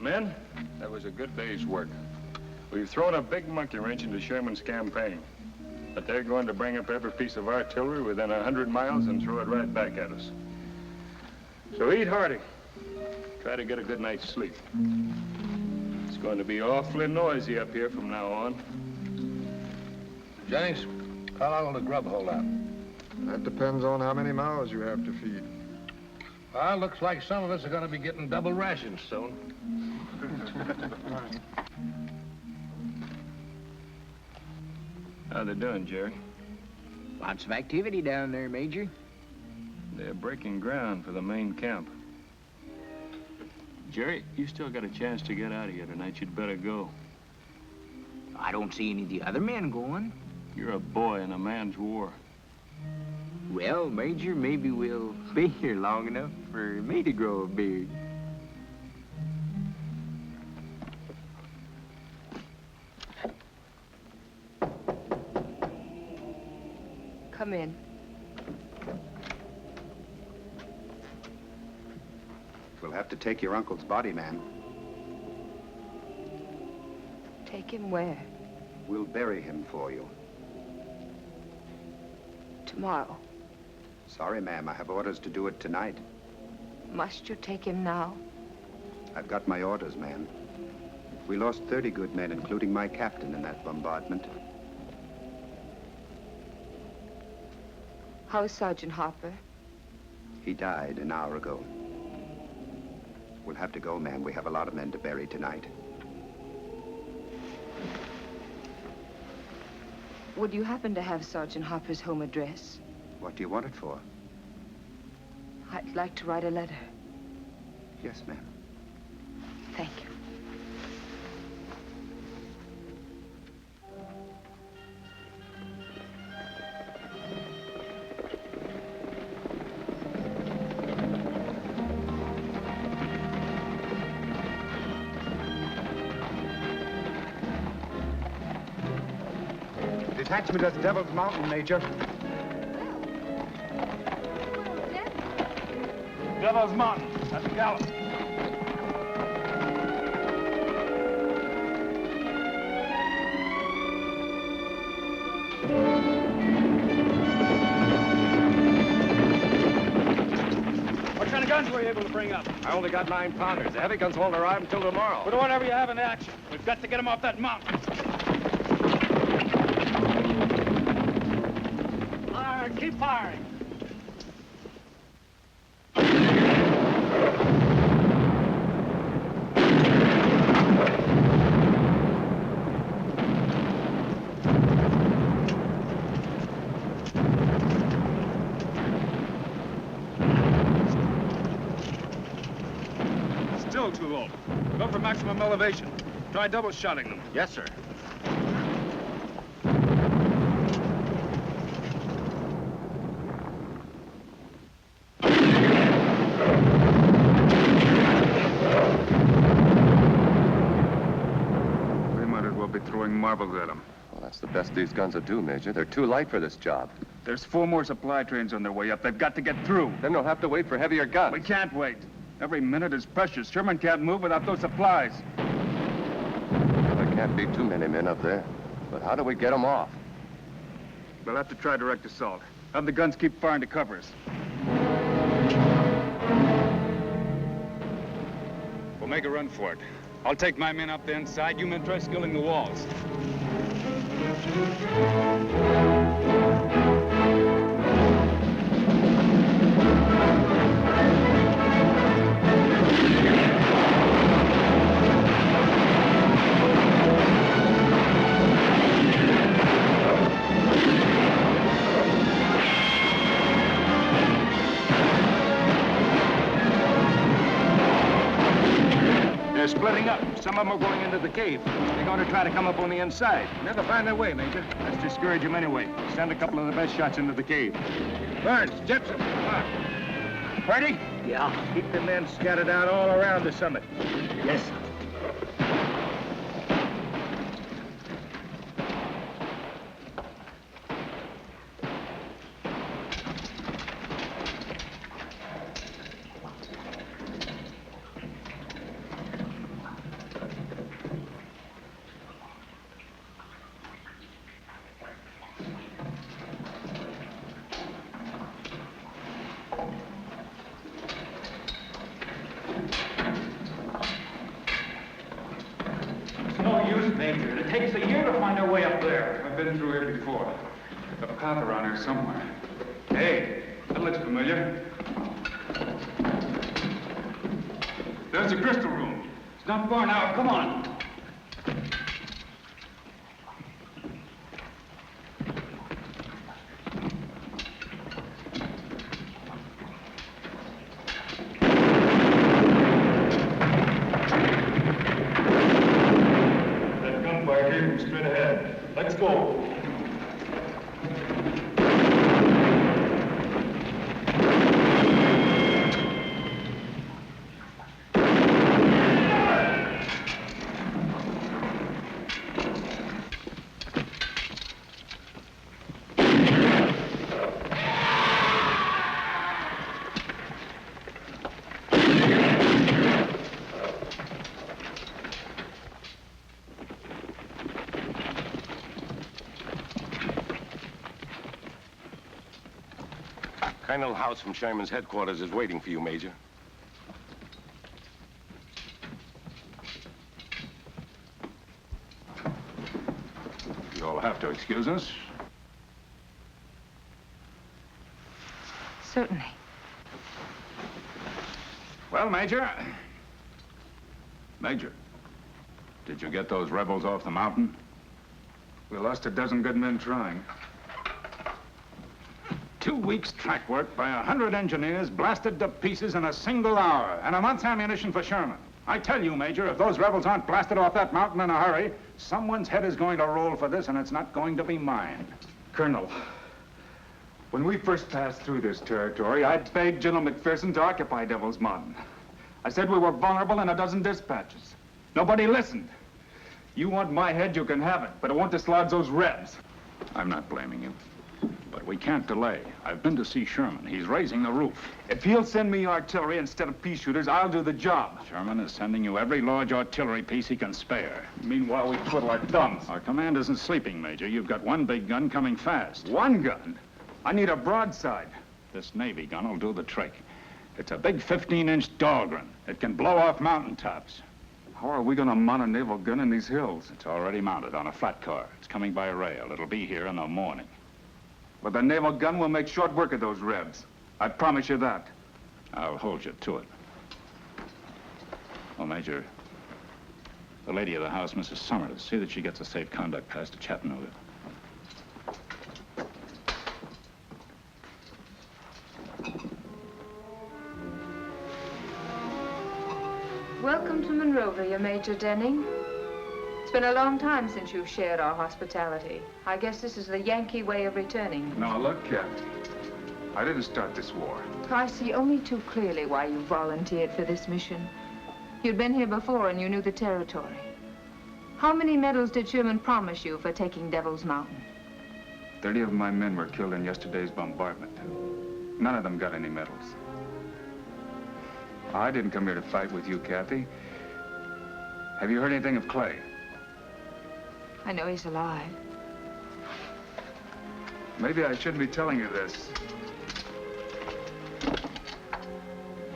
[SPEAKER 5] Men, that was a good day's work. We've thrown a big monkey wrench into Sherman's campaign. But they're going to bring up every piece of artillery within 100 miles and throw it right back at us. So eat hearty. Try to get a good night's sleep. It's going to be awfully noisy up here from now on.
[SPEAKER 11] Jennings, how long will the grub hold out?
[SPEAKER 15] That depends on how many mouths you have to feed.
[SPEAKER 11] Well, looks like some of us are going to be getting double rations soon.
[SPEAKER 5] How they doing, Jerry?
[SPEAKER 10] Lots of activity down there, Major.
[SPEAKER 5] They're breaking ground for the main camp. Jerry, you still got a chance to get out of here tonight. You'd better go.
[SPEAKER 10] I don't see any of the other men going.
[SPEAKER 5] You're a boy in a man's war.
[SPEAKER 10] Well, Major, maybe we'll be here long enough for me to grow a beard.
[SPEAKER 4] Come in.
[SPEAKER 1] We'll have to
[SPEAKER 16] take your uncle's body, ma'am.
[SPEAKER 4] Take him where?
[SPEAKER 16] We'll bury him for you.
[SPEAKER 4] Tomorrow.
[SPEAKER 16] Sorry, ma'am. I have orders to do it tonight.
[SPEAKER 4] Must you take him now?
[SPEAKER 16] I've got my orders, ma'am. We lost 30 good men, including my captain, in that bombardment.
[SPEAKER 4] How's Sergeant Harper?
[SPEAKER 16] He died an hour ago. We'll have to go, ma'am. We have a lot of men to bury tonight.
[SPEAKER 4] Would you happen to have Sergeant Harper's home address?
[SPEAKER 16] What do you want it for?
[SPEAKER 4] I'd like to write a letter.
[SPEAKER 16] Yes, ma'am.
[SPEAKER 4] Thank you.
[SPEAKER 17] Detachment at Devil's Mountain, Major.
[SPEAKER 5] Devil's Mountain. That's a gallop.
[SPEAKER 18] What kind of guns were you able to bring up?
[SPEAKER 1] I only got 9-pounders. The heavy guns won't arrive until tomorrow.
[SPEAKER 18] Put whatever you have in action. We've got to get them off that mountain. All right, keep firing. Still too low. Go for maximum elevation. Try double shotting them.
[SPEAKER 1] Yes, sir.
[SPEAKER 5] We might as well be throwing marbles at them.
[SPEAKER 1] Well, that's the best these guns will do, Major. They're too light for this job.
[SPEAKER 5] There's 4 more supply trains on their way up. They've got to get through.
[SPEAKER 1] Then they'll have to wait for heavier guns.
[SPEAKER 5] We can't wait. Every minute is precious. Sherman can't move without those supplies.
[SPEAKER 1] There can't be too many men up there. But how do we get them off?
[SPEAKER 5] We'll have to try direct assault. Have the guns keep firing to cover us. We'll make a run for it. I'll take my men up the inside. You men try scaling the walls. They're splitting up. Some of them are going into the cave. They're going to try to come up on the inside.
[SPEAKER 18] Never find their way, Major.
[SPEAKER 5] Let's discourage them anyway. Send a couple of the best shots into the cave.
[SPEAKER 18] Burns, Jepson, come on.
[SPEAKER 5] Ready?
[SPEAKER 9] Yeah.
[SPEAKER 18] Keep the men scattered out all around the summit.
[SPEAKER 9] Yes, sir.
[SPEAKER 5] No use, Major. It takes a year to find our way up there. I've been through here before. A path around here somewhere. Hey, that looks familiar. There's the crystal room. It's not far now. Come on.
[SPEAKER 18] Straight ahead. Let's go.
[SPEAKER 1] Colonel House from Sherman's headquarters is waiting for you, Major.
[SPEAKER 6] You'll have to excuse us.
[SPEAKER 4] Certainly.
[SPEAKER 6] Well, Major. Major, did you get those rebels off the mountain?
[SPEAKER 5] We lost a dozen good men trying.
[SPEAKER 6] 2 weeks' track work by 100 engineers blasted to pieces in a single hour, and a month's ammunition for Sherman. I tell you, Major, if those rebels aren't blasted off that mountain in a hurry, someone's head is going to roll for this, and it's not going to be mine.
[SPEAKER 5] Colonel, when we first passed through this territory, I begged General McPherson to occupy Devil's Mountain. I said we were vulnerable in a dozen dispatches. Nobody listened. You want my head, you can have it, but it won't dislodge those Rebs.
[SPEAKER 6] I'm not blaming you, but we can't delay. I've been to see Sherman. He's raising the roof.
[SPEAKER 5] If he'll send me artillery instead of pea shooters, I'll do the job.
[SPEAKER 6] Sherman is sending you every large artillery piece he can spare.
[SPEAKER 5] Meanwhile, we twiddle our thumbs.
[SPEAKER 6] Our command isn't sleeping, Major. You've got one big gun coming fast.
[SPEAKER 5] One gun? I need a broadside.
[SPEAKER 6] This Navy gun will do the trick. It's a big 15-inch Dahlgren. It can blow off mountaintops.
[SPEAKER 5] How are we going to mount a naval gun in these hills?
[SPEAKER 6] It's already mounted on a flat car. It's coming by rail. It'll be here in the morning.
[SPEAKER 5] But the naval gun will make short work of those Rebs. I promise you that.
[SPEAKER 6] I'll hold you to it. Well, Major, the lady of the house, Mrs. Summers, see that she gets a safe conduct pass to Chattanooga.
[SPEAKER 4] Welcome to Monrovia, Major Denning. It's been a long time since you've shared our hospitality. I guess this is the Yankee way of returning.
[SPEAKER 5] Now, look, Captain. I didn't start this war.
[SPEAKER 4] I see only too clearly why you volunteered for this mission. You'd been here before and you knew the territory. How many medals did Sherman promise you for taking Devil's Mountain?
[SPEAKER 5] 30 of my men were killed in yesterday's bombardment. None of them got any medals. I didn't come here to fight with you, Kathy. Have you heard anything of Clay?
[SPEAKER 4] I know he's alive.
[SPEAKER 5] Maybe I shouldn't be telling you this.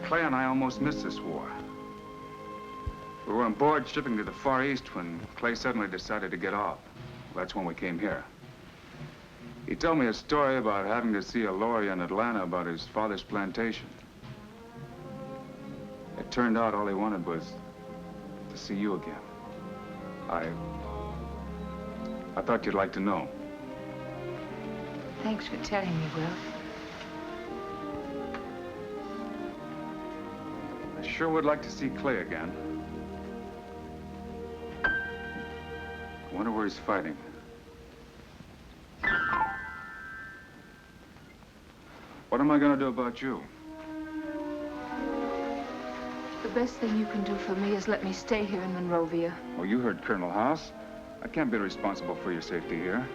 [SPEAKER 5] Clay and I almost missed this war. We were on board shipping to the Far East when Clay suddenly decided to get off. That's when we came here. He told me a story about having to see a lawyer in Atlanta about his father's plantation. It turned out all he wanted was to see you again. I thought you'd like to know.
[SPEAKER 4] Thanks for telling me, Will.
[SPEAKER 5] I sure would like to see Clay again. I wonder where he's fighting. What am I going to do about you?
[SPEAKER 4] The best thing you can do for me is let me stay here in Monrovia.
[SPEAKER 5] Oh, you heard Colonel House. I can't be responsible for your safety here.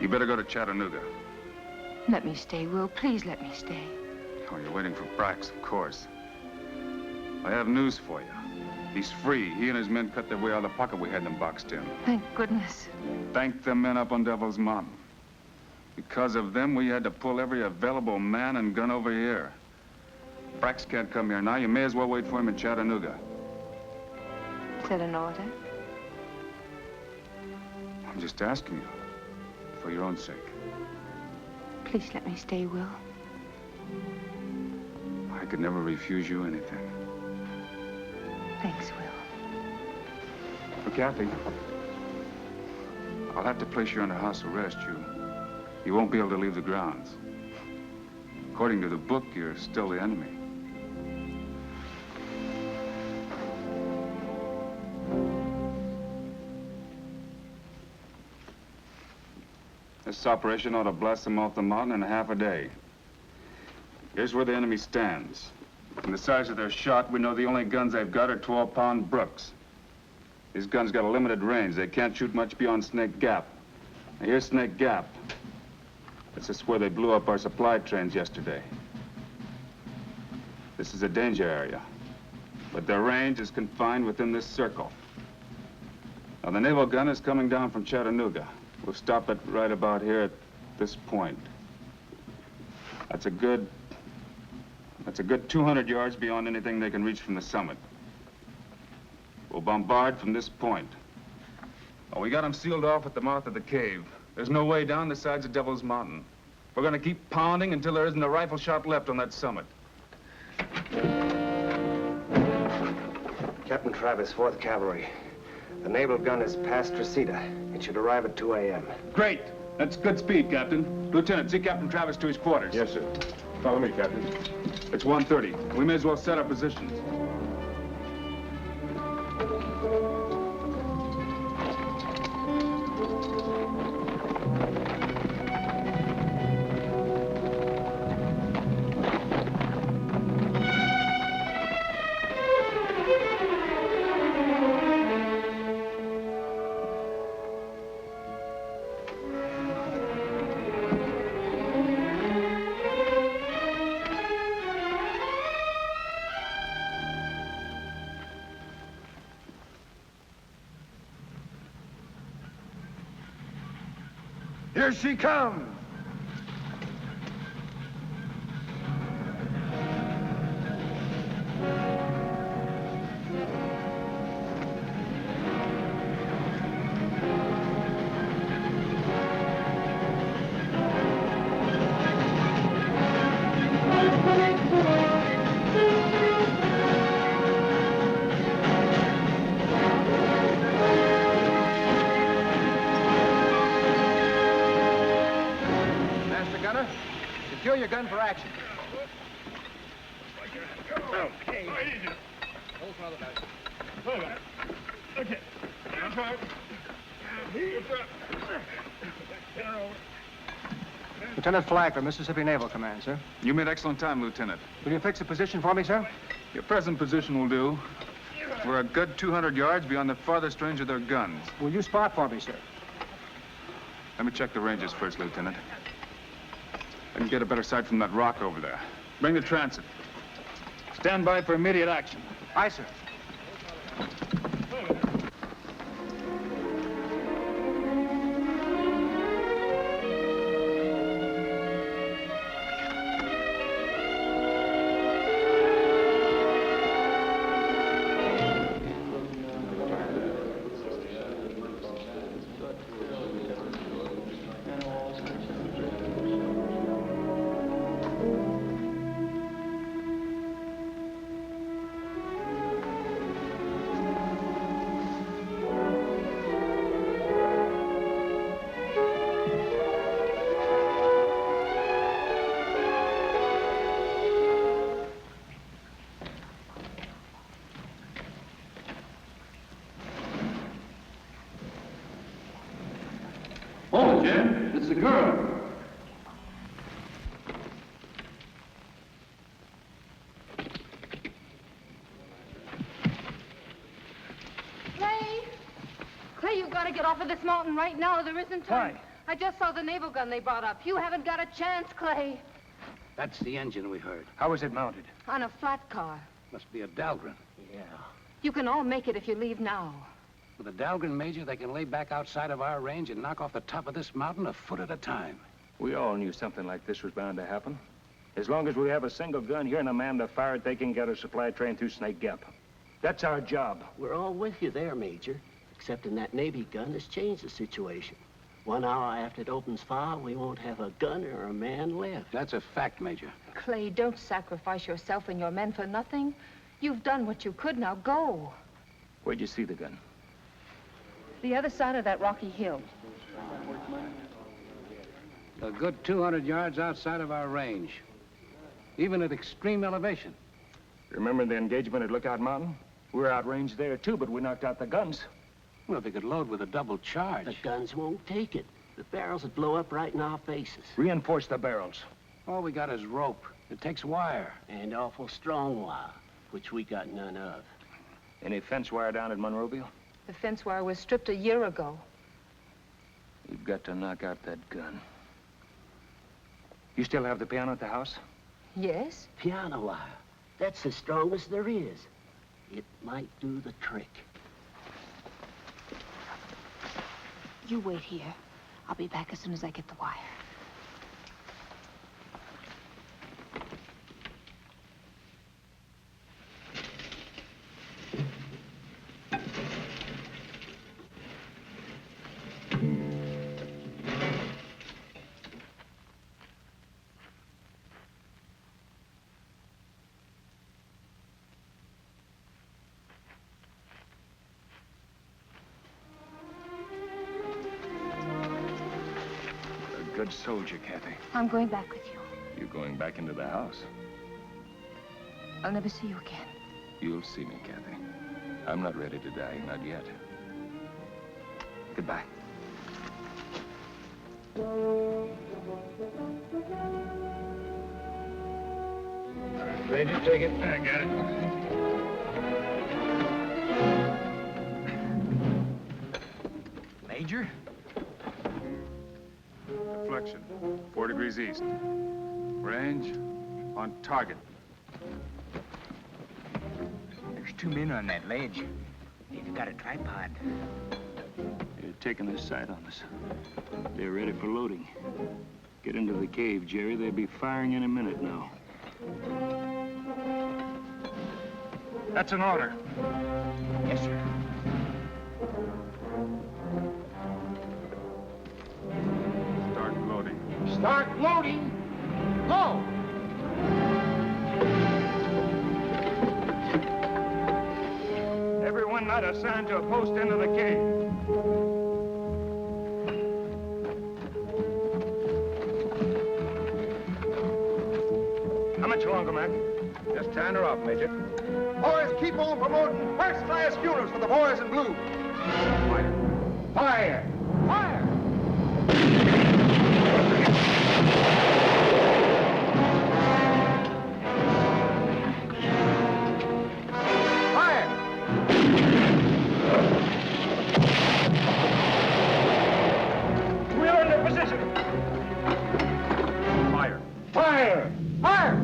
[SPEAKER 5] You better go to Chattanooga.
[SPEAKER 4] Let me stay, Will. Please let me stay.
[SPEAKER 5] Oh, you're waiting for Brax, of course. I have news for you. He's free. He and his men cut their way out of the pocket we had them boxed in.
[SPEAKER 4] Thank goodness.
[SPEAKER 5] Thank the men up on Devil's Mountain. Because of them, we had to pull every available man and gun over here. Brax can't come here now. You may as well wait for him in Chattanooga.
[SPEAKER 4] Is that an order?
[SPEAKER 5] I'm just asking you, for your own sake.
[SPEAKER 4] Please let me stay, Will.
[SPEAKER 5] I could never refuse you anything.
[SPEAKER 4] Thanks, Will.
[SPEAKER 5] But Kathy, I'll have to place you under house arrest. You won't be able to leave the grounds. According to the book, you're still the enemy. This operation ought to blast them off the mountain in half a day. Here's where the enemy stands. From the size of their shot, we know the only guns they've got are 12-pound Brooks. These guns got a limited range. They can't shoot much beyond Snake Gap. Now, here's Snake Gap. This is where they blew up our supply trains yesterday. This is a danger area, but their range is confined within this circle. Now, the naval gun is coming down from Chattanooga. We'll stop it right about here at this point.
[SPEAKER 6] That's a good 200 yards beyond anything they can reach from the summit. We'll bombard from this point. Oh, we got them sealed off at the mouth of the cave. There's no way down the sides of Devil's Mountain. We're gonna keep pounding until there isn't a rifle shot left on that summit.
[SPEAKER 16] Captain Travis, 4th Cavalry. The naval gun is past Reseda. It should arrive at 2 a.m.
[SPEAKER 6] Great. That's good speed, Captain. Lieutenant, see Captain Travis to his quarters.
[SPEAKER 5] Yes, sir. Follow me, Captain.
[SPEAKER 6] It's 1:30. We may as well set our positions.
[SPEAKER 15] Here she comes.
[SPEAKER 17] Secure your gun for action.
[SPEAKER 15] Okay.
[SPEAKER 17] Hold for other guys.
[SPEAKER 15] Okay.
[SPEAKER 17] Lieutenant Flagler, Mississippi Naval Command, sir.
[SPEAKER 6] You made excellent time, Lieutenant.
[SPEAKER 17] Will you fix a position for me, sir?
[SPEAKER 6] Your present position will do. We're a good 200 yards beyond the farthest range of their guns.
[SPEAKER 17] Will you spot for me, sir?
[SPEAKER 6] Let me check the ranges first, Lieutenant. I can get a better sight from that rock over there. Bring the transit. Stand by for immediate action.
[SPEAKER 17] Aye, sir.
[SPEAKER 18] Oh, Jim, it's the girl.
[SPEAKER 4] Clay, you've got to get off of this mountain right now. There isn't time.
[SPEAKER 17] Why?
[SPEAKER 4] I just saw the naval gun they brought up. You haven't got a chance, Clay.
[SPEAKER 12] That's the engine we heard.
[SPEAKER 17] How is it mounted?
[SPEAKER 4] On a flat car.
[SPEAKER 12] Must be a Dahlgren.
[SPEAKER 9] Yeah.
[SPEAKER 4] You can all make it if you leave now.
[SPEAKER 12] With a Dahlgren, Major, they can lay back outside of our range and knock off the top of this mountain a foot at a time.
[SPEAKER 5] We all knew something like this was bound to happen. As long as we have a single gun here and a man to fire it, they can get a supply train through Snake Gap. That's our job.
[SPEAKER 9] We're all with you there, Major. Excepting that Navy gun has changed the situation. 1 hour after it opens fire, we won't have a gun or a man left.
[SPEAKER 12] That's a fact, Major.
[SPEAKER 4] Clay, don't sacrifice yourself and your men for nothing. You've done what you could. Now go.
[SPEAKER 5] Where'd you see the gun?
[SPEAKER 4] The other side of that rocky hill.
[SPEAKER 12] A good 200 yards outside of our range. Even at extreme elevation.
[SPEAKER 5] Remember the engagement at Lookout Mountain? We were outranged there, too, but we knocked out the guns.
[SPEAKER 12] Well, if we could load with a double charge.
[SPEAKER 9] The guns won't take it. The barrels would blow up right in our faces.
[SPEAKER 5] Reinforce the barrels.
[SPEAKER 12] All we got is rope. It takes wire.
[SPEAKER 9] And awful strong wire, which we got none of.
[SPEAKER 5] Any fence wire down at Monroeville?
[SPEAKER 4] The fence wire was stripped a year ago.
[SPEAKER 5] You've got to knock out that gun. You still have the piano at the house?
[SPEAKER 4] Yes?
[SPEAKER 9] Piano wire. That's the strongest there is. It might do the trick.
[SPEAKER 13] You wait here. I'll be back as soon as I get the wire.
[SPEAKER 5] good soldier, Kathy.
[SPEAKER 13] I'm going back with you.
[SPEAKER 5] You're going back into the house.
[SPEAKER 13] I'll never see you again.
[SPEAKER 5] You'll see me, Kathy. I'm not ready to die, not yet. Goodbye.
[SPEAKER 12] Major, take it.
[SPEAKER 5] I got it.
[SPEAKER 10] Major?
[SPEAKER 6] Deflection, 4 degrees east. Range, on target.
[SPEAKER 10] There's 2 men on that ledge. They've got a tripod.
[SPEAKER 5] They're taking their sight on us. They're ready for loading. Get into the cave, Jerry. They'll be firing any minute now.
[SPEAKER 6] That's an order.
[SPEAKER 10] Yes, sir.
[SPEAKER 6] Start loading.
[SPEAKER 12] Start loading. Go!
[SPEAKER 5] Everyone not assigned to a post into the cave. How much longer, Mac?
[SPEAKER 12] Just tying her off, Major.
[SPEAKER 15] Boys, keep on promoting first-class funerals for the boys in blue.
[SPEAKER 12] Fire! Fire!
[SPEAKER 5] We're in position.
[SPEAKER 6] Fire.
[SPEAKER 12] Fire! Fire!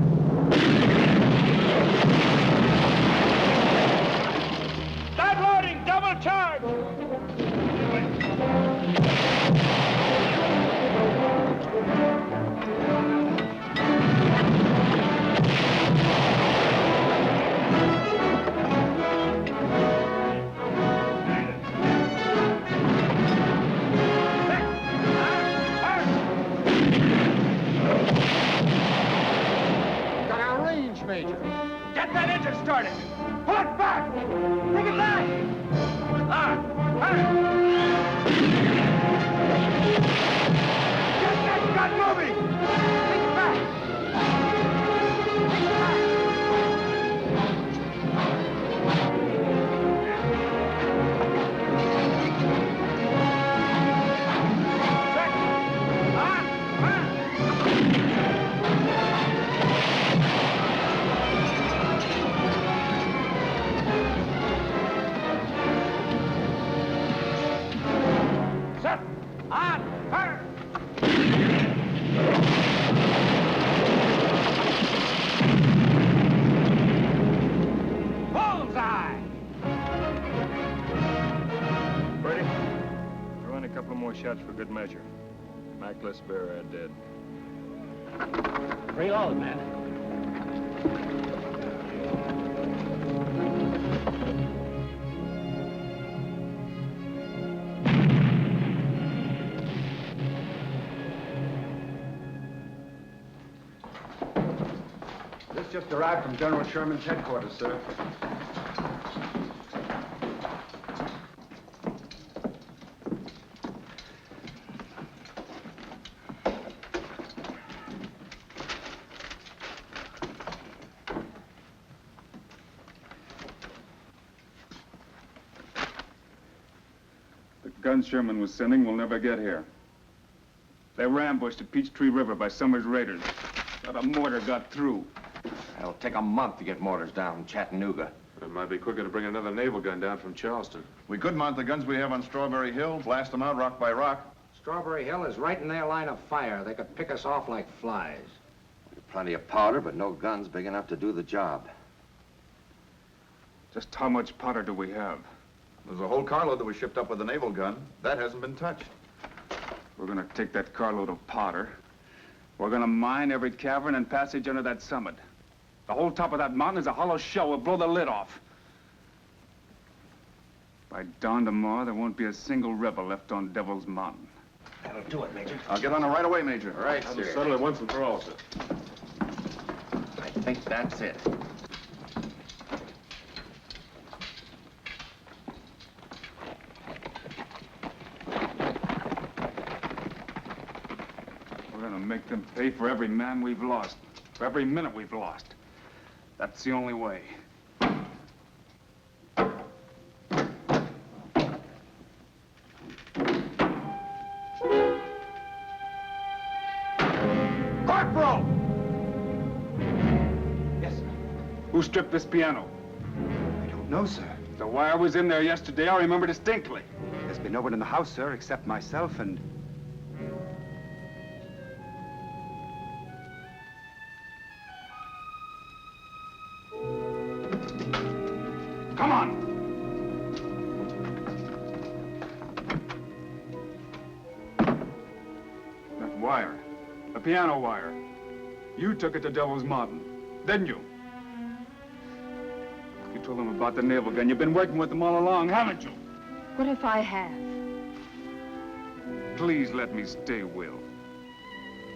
[SPEAKER 5] Start loading, double charge.
[SPEAKER 12] Got our range, Major.
[SPEAKER 5] Get that engine started. Pull it back. Bring it back. Get that gun moving. Bring it back. Set. On. Fire. Bullseye. Ready? Throw in a couple more shots for good measure. Mackless bearer dead.
[SPEAKER 12] Reload, man.
[SPEAKER 16] This just arrived from General Sherman's headquarters, sir.
[SPEAKER 6] The guns Sherman was sending will never get here. They were ambushed at Peachtree River by Summers' raiders. Not a mortar got through.
[SPEAKER 1] It'll take a month to get mortars down in Chattanooga.
[SPEAKER 18] It might be quicker to bring another naval gun down from Charleston.
[SPEAKER 19] We could mount the guns we have on Strawberry Hill, blast them out rock by rock.
[SPEAKER 12] Strawberry Hill is right in their line of fire. They could pick us off like flies.
[SPEAKER 1] Plenty of powder, but no guns big enough to do the job.
[SPEAKER 6] Just how much powder do we have?
[SPEAKER 19] There's a whole carload that was shipped up with a naval gun. That hasn't been touched.
[SPEAKER 6] We're gonna take that carload of powder. We're gonna mine every cavern and passage under that summit. The whole top of that mountain is a hollow shell. We'll blow the lid off. By dawn tomorrow, there won't be a single rebel left on Devil's Mountain.
[SPEAKER 12] That'll do it, Major.
[SPEAKER 19] I'll get on it right away, Major.
[SPEAKER 1] All right,
[SPEAKER 18] That'll
[SPEAKER 1] sir.
[SPEAKER 18] settle it once and for all, sir.
[SPEAKER 1] I think that's it.
[SPEAKER 6] make them pay for every man we've lost, for every minute we've lost. That's the only way. Corporal!
[SPEAKER 11] Yes, sir.
[SPEAKER 6] Who stripped this piano?
[SPEAKER 16] I don't know, sir.
[SPEAKER 6] So why I was in there yesterday, I remember distinctly.
[SPEAKER 16] There's been no one in the house, sir, except myself and...
[SPEAKER 6] Come on! That wire. The piano wire. You took it to Devil's Mountain, didn't you? You told them about the naval gun. You've been working with them all along, haven't you?
[SPEAKER 4] What if I have?
[SPEAKER 6] Please let me stay, Will.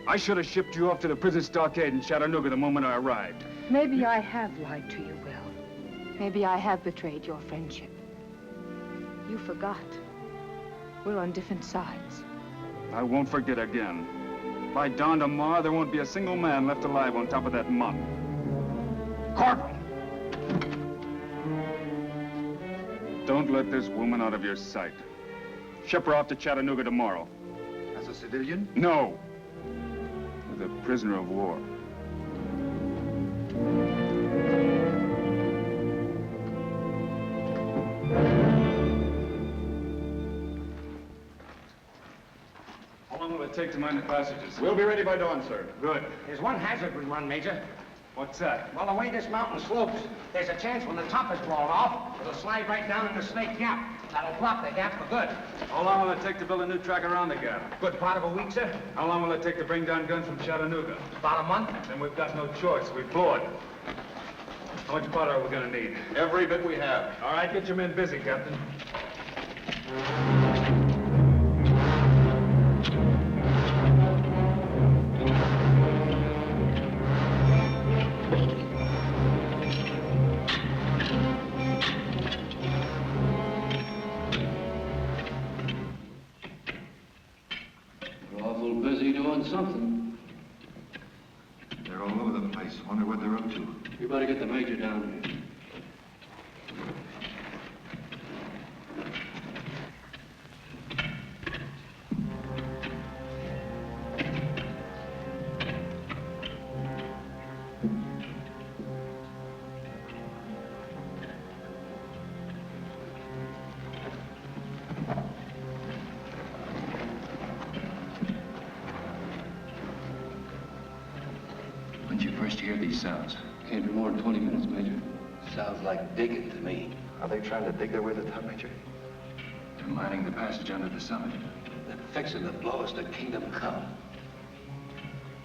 [SPEAKER 6] I should have shipped you off to the prison stockade in Chattanooga the moment I arrived.
[SPEAKER 4] Maybe I have lied to you, Will. Maybe I have betrayed your friendship. You forgot. We're on different sides.
[SPEAKER 6] I won't forget again. By dawn tomorrow, there won't be a single man left alive on top of that mountain. Corporal! Don't let this woman out of your sight. Ship her off to Chattanooga tomorrow.
[SPEAKER 16] As a civilian?
[SPEAKER 6] No. As a prisoner of war. How long will it take to mine the passages?
[SPEAKER 19] We'll be ready by dawn, sir.
[SPEAKER 6] Good.
[SPEAKER 10] There's one hazard we run, Major.
[SPEAKER 6] What's that?
[SPEAKER 10] Well, the way this mountain slopes, there's a chance when the top is blown off, it'll slide right down into Snake Gap. That'll block the gap for good.
[SPEAKER 6] How long will it take to build a new track around the gap?
[SPEAKER 10] Good part of a week, sir.
[SPEAKER 6] How long will it take to bring down guns from Chattanooga?
[SPEAKER 10] About a month.
[SPEAKER 6] Then we've got no choice. We blow it. How much powder are we gonna need?
[SPEAKER 19] Every bit we have.
[SPEAKER 6] All right, get your men busy, Captain.
[SPEAKER 12] Awful busy doing something.
[SPEAKER 15] They're all over the place. Wonder what they're up to.
[SPEAKER 12] You better get the major down here.
[SPEAKER 5] When did you first hear these sounds?
[SPEAKER 12] Can't be more than 20 minutes, Major. Sounds like digging to me.
[SPEAKER 19] Are they trying to dig their way to the top, Major?
[SPEAKER 5] They're mining the passage under the summit.
[SPEAKER 12] They're fixing to blow us to Kingdom Come.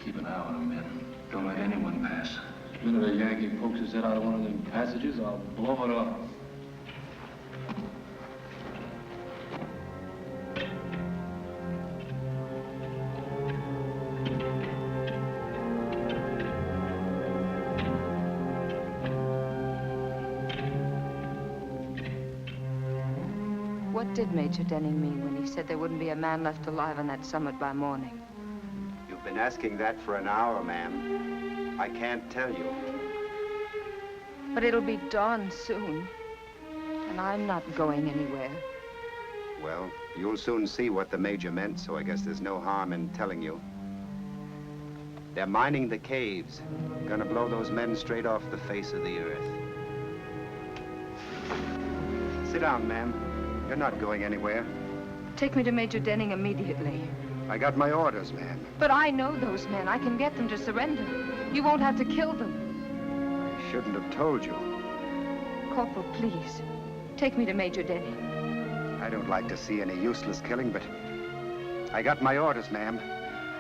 [SPEAKER 5] Keep an eye on them, men. Don't let anyone pass.
[SPEAKER 12] The minute a Yankee pokes his head out of one of them passages, I'll blow it off.
[SPEAKER 4] What did Major Denning mean when he said there wouldn't be a man left alive on that summit by morning?
[SPEAKER 16] You've been asking that for an hour, ma'am. I can't tell you.
[SPEAKER 4] But it'll be dawn soon, and I'm not going anywhere.
[SPEAKER 16] Well, you'll soon see what the major meant, so I guess there's no harm in telling you. They're mining the caves. Gonna blow those men straight off the face of the earth. Sit down, ma'am. You're not going anywhere.
[SPEAKER 4] Take me to Major Denning immediately.
[SPEAKER 16] I got my orders, ma'am.
[SPEAKER 4] But I know those men. I can get them to surrender. You won't have to kill them.
[SPEAKER 16] I shouldn't have told you.
[SPEAKER 4] Corporal, please. Take me to Major Denning.
[SPEAKER 16] I don't like to see any useless killing, but I got my orders, ma'am.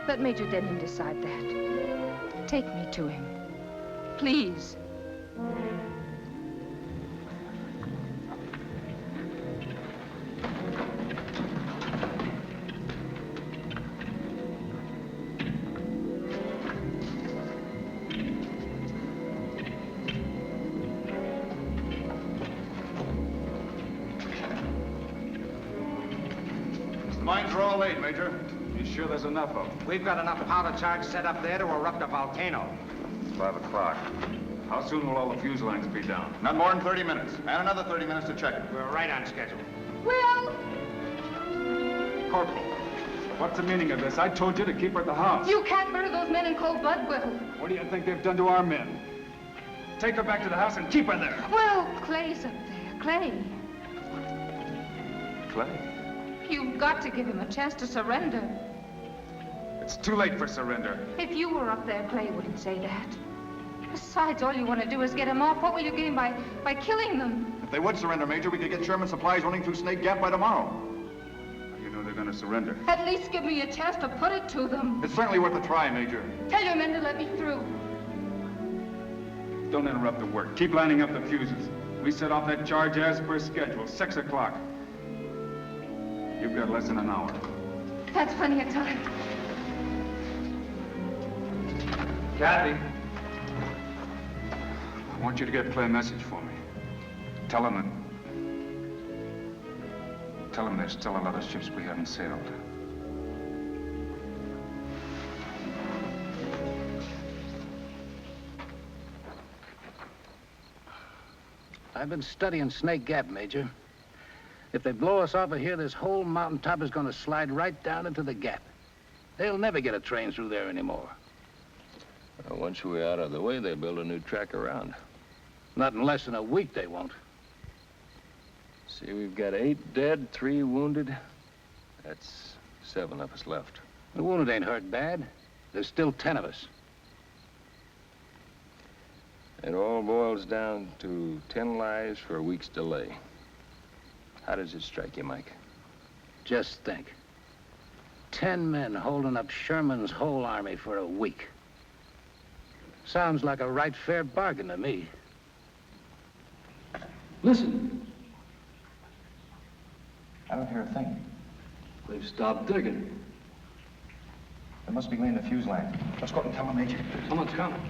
[SPEAKER 4] Let Major Denning decide that. Take me to him. Please.
[SPEAKER 19] Mines are all laid, Major.
[SPEAKER 6] You sure there's enough of them?
[SPEAKER 8] We've got enough powder charge set up there to erupt a volcano.
[SPEAKER 6] It's 5 o'clock. How soon will all the fuse lines be down?
[SPEAKER 19] Not more than 30 minutes. And another 30 minutes to check it.
[SPEAKER 8] We're right on schedule.
[SPEAKER 4] Will!
[SPEAKER 6] Corporal, what's the meaning of this? I told you to keep her at the house.
[SPEAKER 4] You can't murder those men in cold blood, Will.
[SPEAKER 6] What do you think they've done to our men? Take her back to the house and keep her there.
[SPEAKER 4] Will, Clay's up there. Clay.
[SPEAKER 6] Clay?
[SPEAKER 4] You've got to give him a chance to surrender.
[SPEAKER 6] It's too late for surrender.
[SPEAKER 4] If you were up there, Clay wouldn't say that. Besides, all you want to do is get him off. What will you gain by killing them?
[SPEAKER 19] If they would surrender, Major, we could get Sherman supplies running through Snake Gap by tomorrow.
[SPEAKER 6] You know they're going to surrender.
[SPEAKER 4] At least give me a chance to put it to them.
[SPEAKER 19] It's certainly worth a try, Major.
[SPEAKER 4] Tell your men to let me through.
[SPEAKER 6] Don't interrupt the work. Keep lining up the fuses. We set off that charge as per schedule, 6 o'clock. You've got less than an hour.
[SPEAKER 4] That's plenty of time.
[SPEAKER 6] Kathy. I want you to get Clay a message for me. Tell him there's still a lot of ships we haven't sailed.
[SPEAKER 12] I've been studying Snake Gap, Major. If they blow us off of here, this whole mountaintop is going to slide right down into the gap. They'll never get a train through there anymore.
[SPEAKER 5] Well, once we're out of the way, they'll build a new track around.
[SPEAKER 12] Not in less than a week, they won't.
[SPEAKER 5] See, we've got 8 dead, 3 wounded. That's 7 of us left.
[SPEAKER 12] The wounded ain't hurt bad. There's still 10 of us.
[SPEAKER 5] It all boils down to 10 lives for a week's delay. How does it strike you, Mike?
[SPEAKER 12] Just think. 10 men holding up Sherman's whole army for a week. Sounds like a right fair bargain to me.
[SPEAKER 14] Listen.
[SPEAKER 10] I don't hear a thing.
[SPEAKER 14] They've stopped digging.
[SPEAKER 10] They must be laying the fuse line. Let's go up and tell them, Major.
[SPEAKER 14] Someone's coming.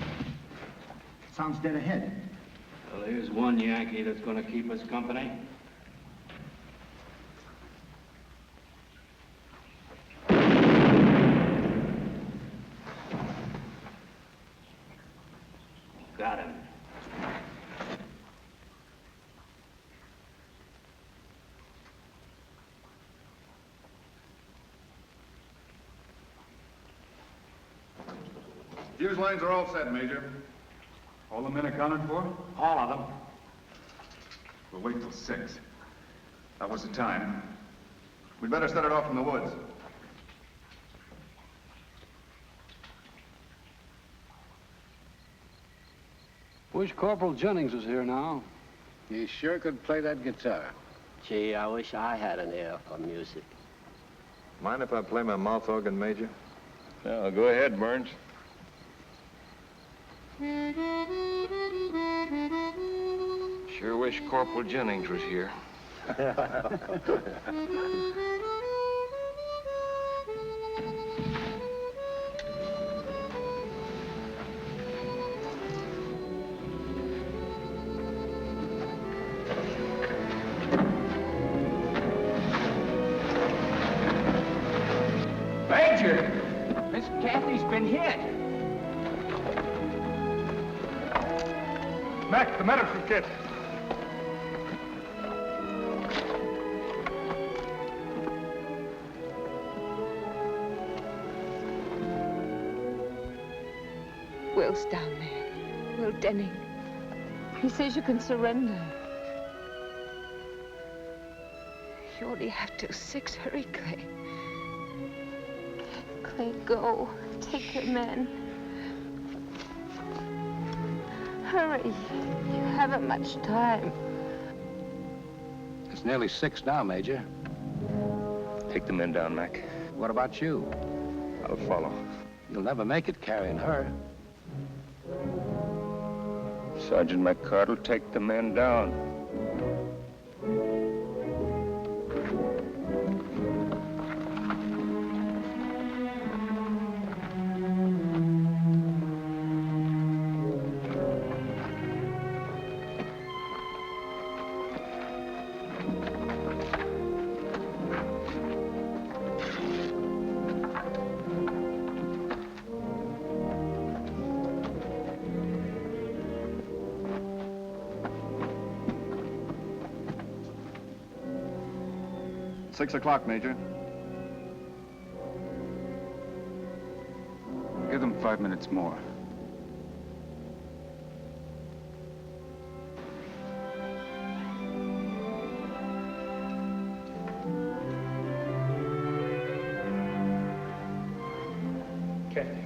[SPEAKER 10] Sounds dead ahead.
[SPEAKER 14] Well, here's one Yankee that's going to keep us company. Got him.
[SPEAKER 19] Fuse lines are all set, Major.
[SPEAKER 6] All the men accounted for?
[SPEAKER 8] All of them.
[SPEAKER 6] We'll wait till 6. That was the time.
[SPEAKER 19] We'd better set it off from the woods.
[SPEAKER 12] Wish Corporal Jennings was here now. He sure could play that guitar.
[SPEAKER 9] Gee, I wish I had an ear for music.
[SPEAKER 19] Mind if I play my mouth organ, Major?
[SPEAKER 5] Well, go ahead, Burns. Sure wish Corporal Jennings was here.
[SPEAKER 10] Major! Miss Kathy's been hit.
[SPEAKER 6] Mac, the medical kit.
[SPEAKER 4] Will's down there. Will Denning. He says you can surrender. You only have till 6. Hurry, Clay. Clay, go. Take your men. Hurry. You haven't much time.
[SPEAKER 12] It's nearly 6 now, Major.
[SPEAKER 5] Take the men down, Mac.
[SPEAKER 12] What about you?
[SPEAKER 5] I'll follow.
[SPEAKER 12] You'll never make it carrying her.
[SPEAKER 5] Sergeant McCart will take the men down.
[SPEAKER 19] It's 6 o'clock, Major.
[SPEAKER 5] Give them 5 minutes more.
[SPEAKER 6] Kathy.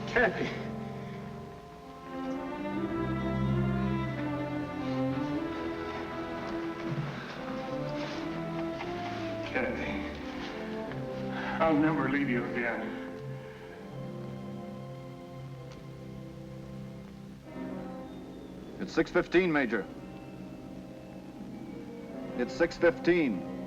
[SPEAKER 6] Kathy.
[SPEAKER 5] Kathy, I'll never leave you again.
[SPEAKER 19] It's 6:15, Major. It's 6:15.